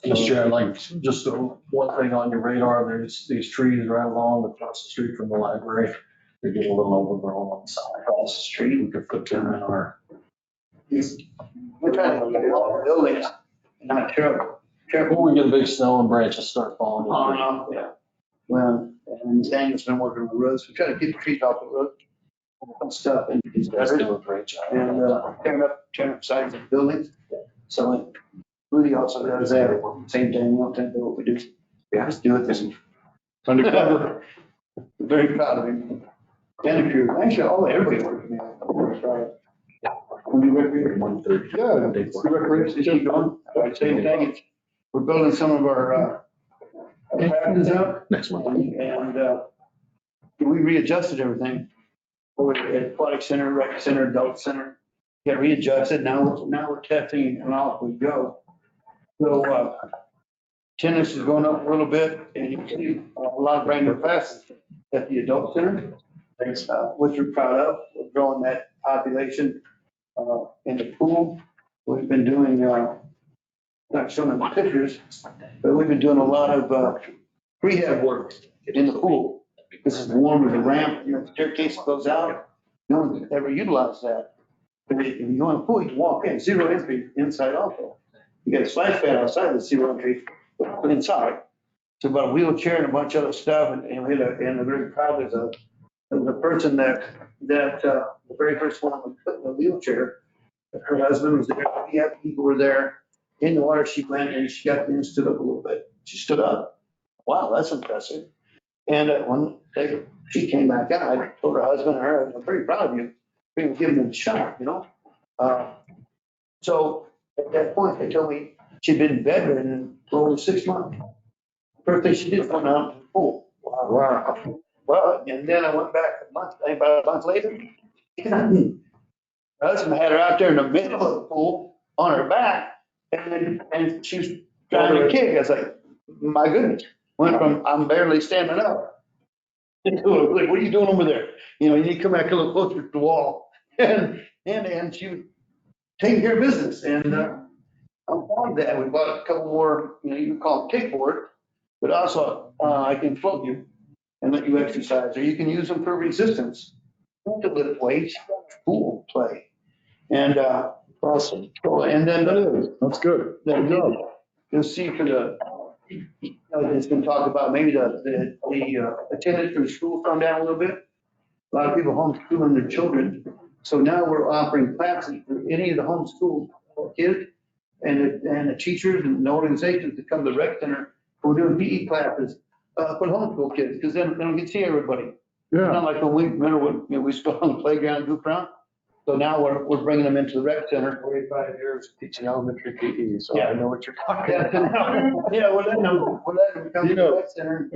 Mr. Chair, like, just one thing on your radar, there's these trees right along across the street from the library. They're getting a little overgrown on the side. Across the street, we could put them in our. we're trying to get all the buildings, not terrible. Before we get a big snow and branches start falling. Yeah. Well, and Daniel's been working on the roads. We try to keep the trees off the road. And stuff and it's Guys better. do a great job. And, tearing up sides of buildings. So Rudy also does that. Same thing. We'll tend to do what we do. Yeah, just do it this Undercover. Very proud of him. And if you're, actually, everybody working on it. When you recreate 1:30. Yeah, it's the recreation. Keep going. Same thing. We're building some of our, practices out. Next month. And, we readjusted everything. Over at Aquatic Center, Rec Center, Adult Center, get readjusted. Now we're testing and off we go. So, tennis is going up a little bit and you can see a lot of brand new classes at the Adult Center. Which we're proud of. We're growing that population, in the pool. We've been doing, not showing them the pictures, but we've been doing a lot of, rehab work in the pool. This is warm with the ramp, the staircase goes out. No one ever utilized that. But if you go in the pool, you can walk in, zero entry inside also. You got a splash pad outside the zero entry, but inside. So about a wheelchair and a bunch of other stuff, and I'm very proud of the person that the very first one put in the wheelchair. Her husband was there, the other people were there. In the water, she went and she got and stood up a little bit. She stood up. Wow, that's impressive. And when she came back out, I told her husband and her, I'm very proud of you for even giving them a shot, So at that point, they told me she'd been bedridden for over 6 months. First thing she did was went out to the pool. Wow. Well, and then I went back about a month later. Her husband had her out there in the middle of the pool on her back, and she was trying to kick. I was like, my goodness. Went from I'm barely standing up. Like, what are you doing over there? You need to come back a little closer to the wall. And she was taking care of business. And I'm fond of that. We bought a couple more, you can call them kickboard, but also I can float you and let you exercise, or you can use them for resistance. To lift weights, pool play. And awesome. And then that's good. You'll see for the. It's been talked about maybe the attendance for the school come down a little bit. A lot of people homeschooling their children. So now we're offering classes for any of the homeschool kids and the teachers and the organizations that come to the rec center. We're doing PE classes for the homeschool kids because then we can see everybody. Yeah. Not like when we used to go on the playground and goof around. So now we're bringing them into the rec center. 45 years teaching elementary PE, so Yeah. I know what you're talking about. Yeah, we're letting them come to the rec center.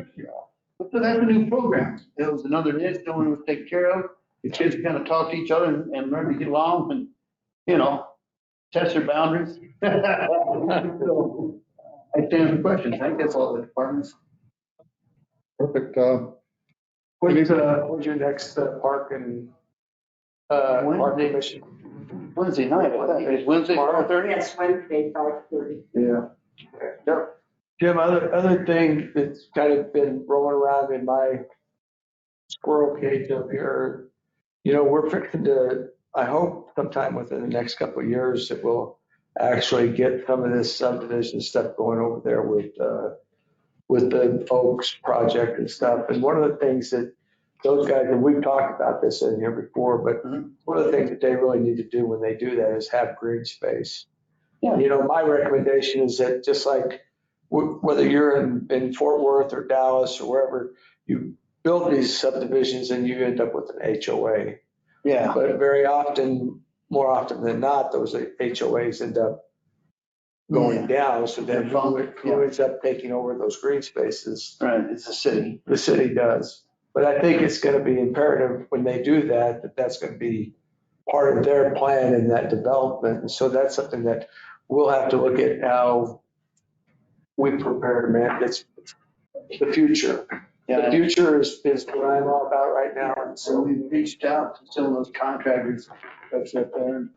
But that's a new program. It was another niche no one was taken care of. The kids kind of talk to each other and learn to get along and, test their boundaries. So, I stand for questions. I think that's all the departments. Perfect. When's your next park and park mission? Wednesday night, I think. It's Wednesday, 5:30? Yes, Wednesday, 5:30. Yeah. Jim, other thing that's kind of been rolling around in my squirrel cage up here, we're fixing to, I hope sometime within the next couple of years that we'll actually get some of this subdivision stuff going over there with the Oaks project and stuff. And one of the things that those guys, and we've talked about this in here before, but one of the things that they really need to do when they do that is have green space. Yeah. My recommendation is that just like whether you're in Fort Worth or Dallas or wherever, you build these subdivisions and you end up with an HOA. Yeah, But very often, more often than not, those HOAs end up going down. So then who ends up taking over those green spaces? right, it's a city. The city does. But I think it's going to be imperative when they do that that's going to be part of their plan in that development. And so that's something that we'll have to look at how we prepare, man. It's the future. The future is what I'm all about right now. And So so we reached out to some of those contractors that's up there,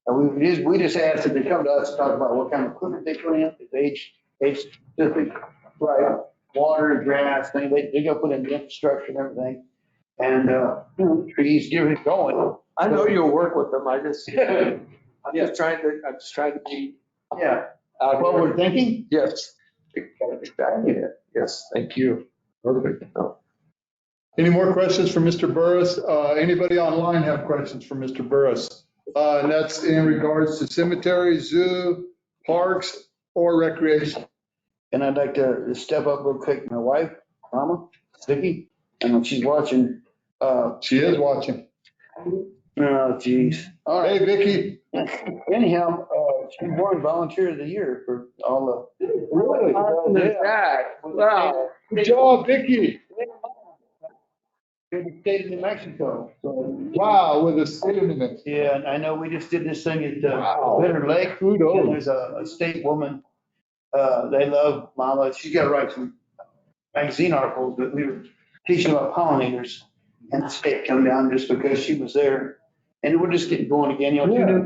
and we just asked them to come to us and talk about what kind of equipment they put in, if age specific, right, water, grass, thing, they go put in the infrastructure and everything. And, trees, get it going. I know you'll work with them. I'm just trying to be Yeah, out what here. we're thinking? Yes. Exactly. Yes, thank you. Perfect. No. Any more questions for Mr. Burris? Anybody online have questions for Mr. Burris? And that's in regards to cemetery, zoo, parks, or recreation. And I'd like to step up real quick. My wife, Mama, Vicky, and she's watching. She is watching. Oh, geez. All right. Hey, Vicky. Anyhow, she won Volunteer of the Year for all the. Really? Wow. Good job, Vicky. In the state of New Mexico. So, Wow, with a state of New Mexico. yeah, and I know we just did this thing at Wow. Bitter Lake. Kudos. And there's a state woman, they love Mama. She's got to write some magazine articles, but we were teaching about pollinators, and the state come down just because she was there. And we're just getting going again,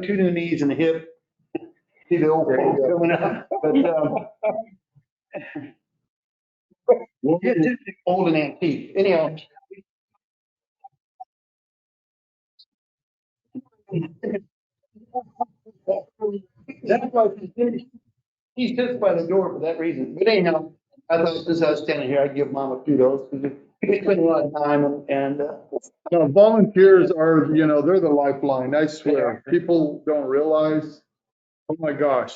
two new knees and a hip. See the old folks coming up. But, yeah, just old and antique. Anyhow. That's why she sits by the door for that reason. But anyhow, I thought since I was standing here, I'd give Mama kudos. We spent a lot of time and No, volunteers are, they're the lifeline, I swear. People don't realize, oh my gosh.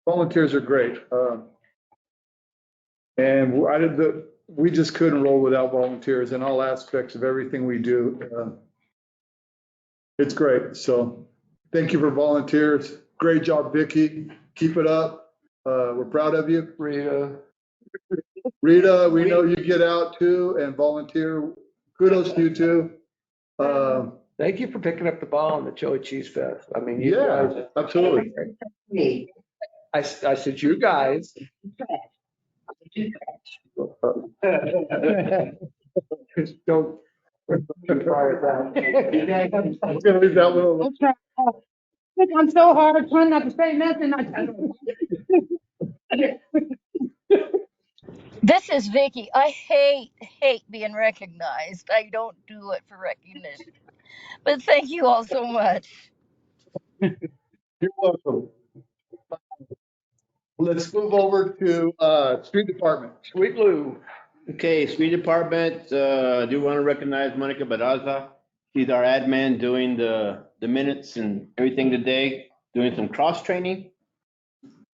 Volunteers are great. And we just couldn't roll without volunteers in all aspects of everything we do. It's great. So thank you for volunteers. Great job, Vicky. Keep it up. We're proud of you. Rita, we know you get out too and volunteer. Kudos to you too. Thank you for picking up the ball on the Chili Cheese Fest. I mean, you Yeah, guys. absolutely. I said, you guys. Just don't. We're gonna leave that one alone. I'm so hard, trying not to say nothing. This is Vicky. I hate being recognized. I don't do it for recognition. But thank you all so much. You're welcome. Let's move over to street department. Sweet Lou. Okay, street department, do want to recognize Monica Baraza. She's our admin doing the minutes and everything today, doing some cross training.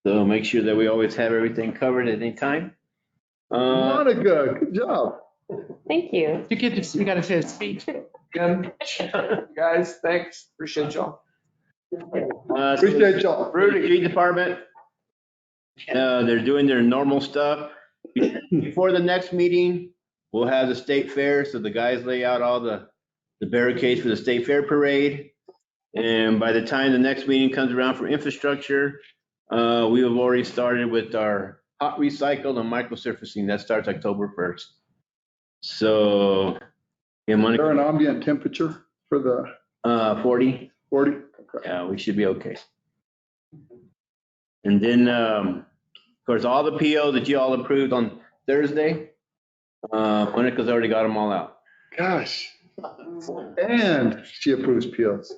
So make sure that we always have everything covered at any time. Monica, good job. Thank you. You gotta say a speech. Again, guys, thanks. Appreciate y'all. Appreciate y'all. Street department, they're doing their normal stuff. Before the next meeting, we'll have the state fair, so the guys lay out all the barricades for the state fair parade. And by the time the next meeting comes around for infrastructure, we have already started with our hot recycle and microsurfacing. That starts October 1st. So, yeah, Is there an ambient temperature for the 40. 40? Okay. Yeah, we should be okay. And then, of course, all the PO that you all approved on Thursday, Monica's already got them all out. Gosh. And she approves POs.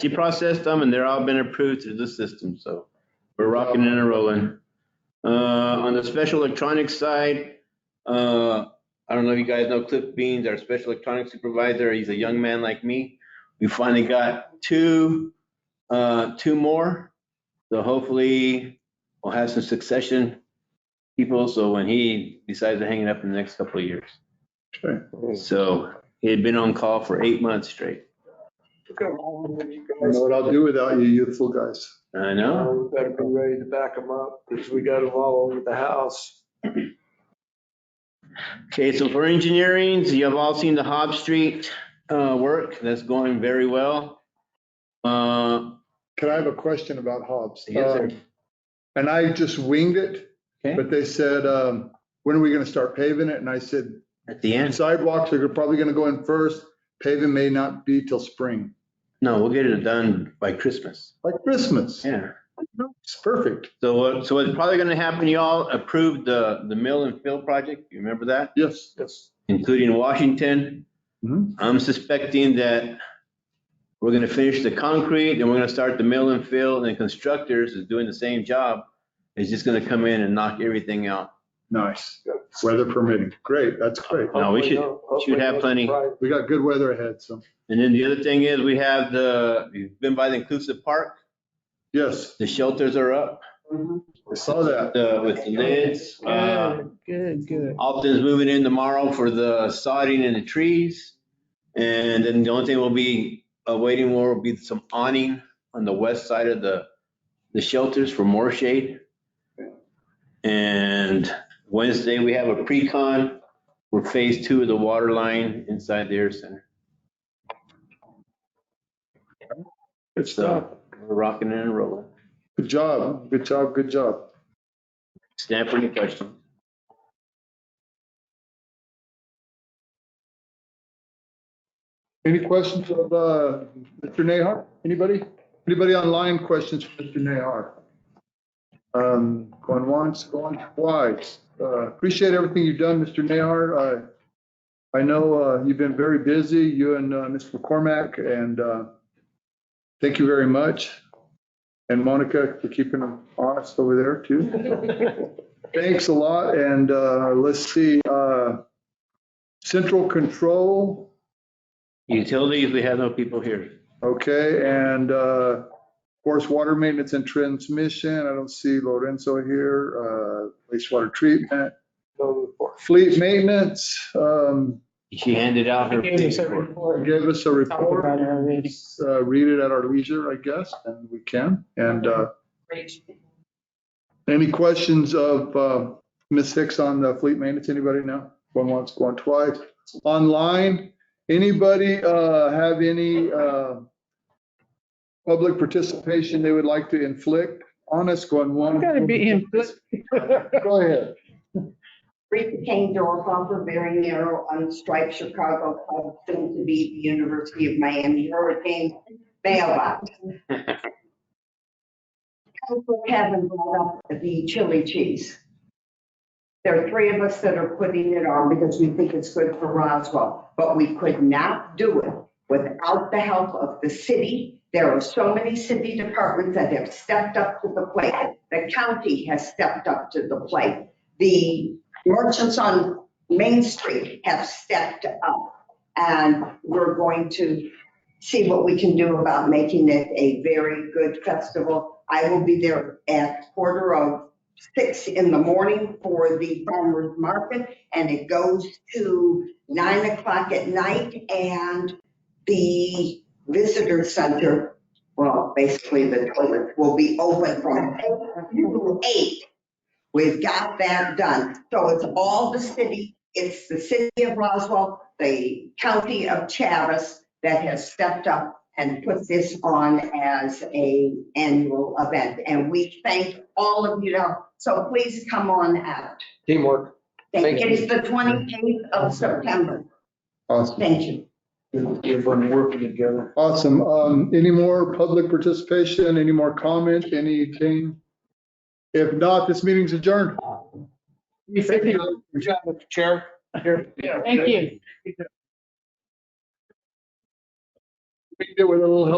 She processed them and they're all been approved through the system, so we're rocking and rolling. On the special electronics side, I don't know if you guys know Cliff Beans, our special electronics supervisor. He's a young man like me. We finally got two more. So hopefully we'll have some succession people. So when he decides to hang it up in the next couple of years. Okay. So he had been on call for 8 months straight. I don't know what I'll do without you youthful guys. I know. We better be ready to back them up because we got them all over the house. Okay, so for engineering, so you have all seen the Hobb Street work. That's going very well. Can I have a question about Hobbs? Yes, sir. And I just winged it, Okay. but they said, when are we gonna start paving it? And I said, At the end. sidewalks are probably gonna go in first. Paving may not be till spring, No, we'll get it done by Christmas. like Christmas. Yeah. It's perfect. So what's probably gonna happen, y'all approved the mill and fill project. You remember that? Yes, yes. Including Washington. Mhm. I'm suspecting that we're gonna finish the concrete and we're gonna start the mill and fill, and then constructors is doing the same job. Is just gonna come in and knock everything out. Nice. Weather permitting. Great, that's great. No, we should have plenty. We got good weather ahead, so. And then the other thing is we have you've been by the inclusive park. Yes, The shelters are up, I saw that. with the lids. Good. Alton's moving in tomorrow for the sodding and the trees. And then the only thing we'll be waiting for will be some awning on the west side of the shelters for more shade. And Wednesday, we have a pre-con for phase 2 of the water line inside the air center. Good stuff. So we're rocking and rolling. Good job, good job, good job. Stand for any questions. Any questions of Mr. Nahar? Anybody? Anybody online questions for Mr. Nahar? Going once, going twice. Appreciate everything you've done, Mr. Nahar. I know you've been very busy, you and Mr. McCormack, and thank you very much. And Monica for keeping them honest over there too. Thanks a lot. And let's see, central control. Utilities, we have no people here. Okay, and of course, water maintenance and transmission. I don't see Lorenzo here. Wastewater treatment. Fleet maintenance. She handed out her. Gave us a report. Give us a Talked report. about it already. Read it at our leisure, I guess, and we can. And any questions of Ms. Hicks on the fleet maintenance? Anybody now? Going once, going twice. Online, anybody have any public participation they would like to inflict on us? Going one. Gotta be in. Go ahead. Rita Kane Dorhofer, very narrow, unstriped Chicago Club, soon to be the University of Miami Hurricane mailbox. Council haven't brought up the chili cheese. There are 3 of us that are putting it on because we think it's good for Roswell, but we could not do it without the help of the city. There are so many city departments that have stepped up to the plate. The county has stepped up to the plate. The merchants on Main Street have stepped up, and we're going to see what we can do about making it a very good festival. I will be there at 6:45 in the morning for the farmers market, and it goes to 9 o'clock at night, and the visitor center, well, basically the toilet will be open from 8 to 8. We've got that done. So it's all the city, it's the city of Roswell, the county of Chavis that has stepped up and put this on as a annual event. And we thank all of you now. So please come on out. Teamwork. Thank It you. is the 28th of September. Awesome. Thank you. Everyone working together. Awesome. Any more public participation? Any more comment? Anything? If not, this meeting's adjourned. Thank you. Good job, Mr. Chair. Thank you. We can do it with a little help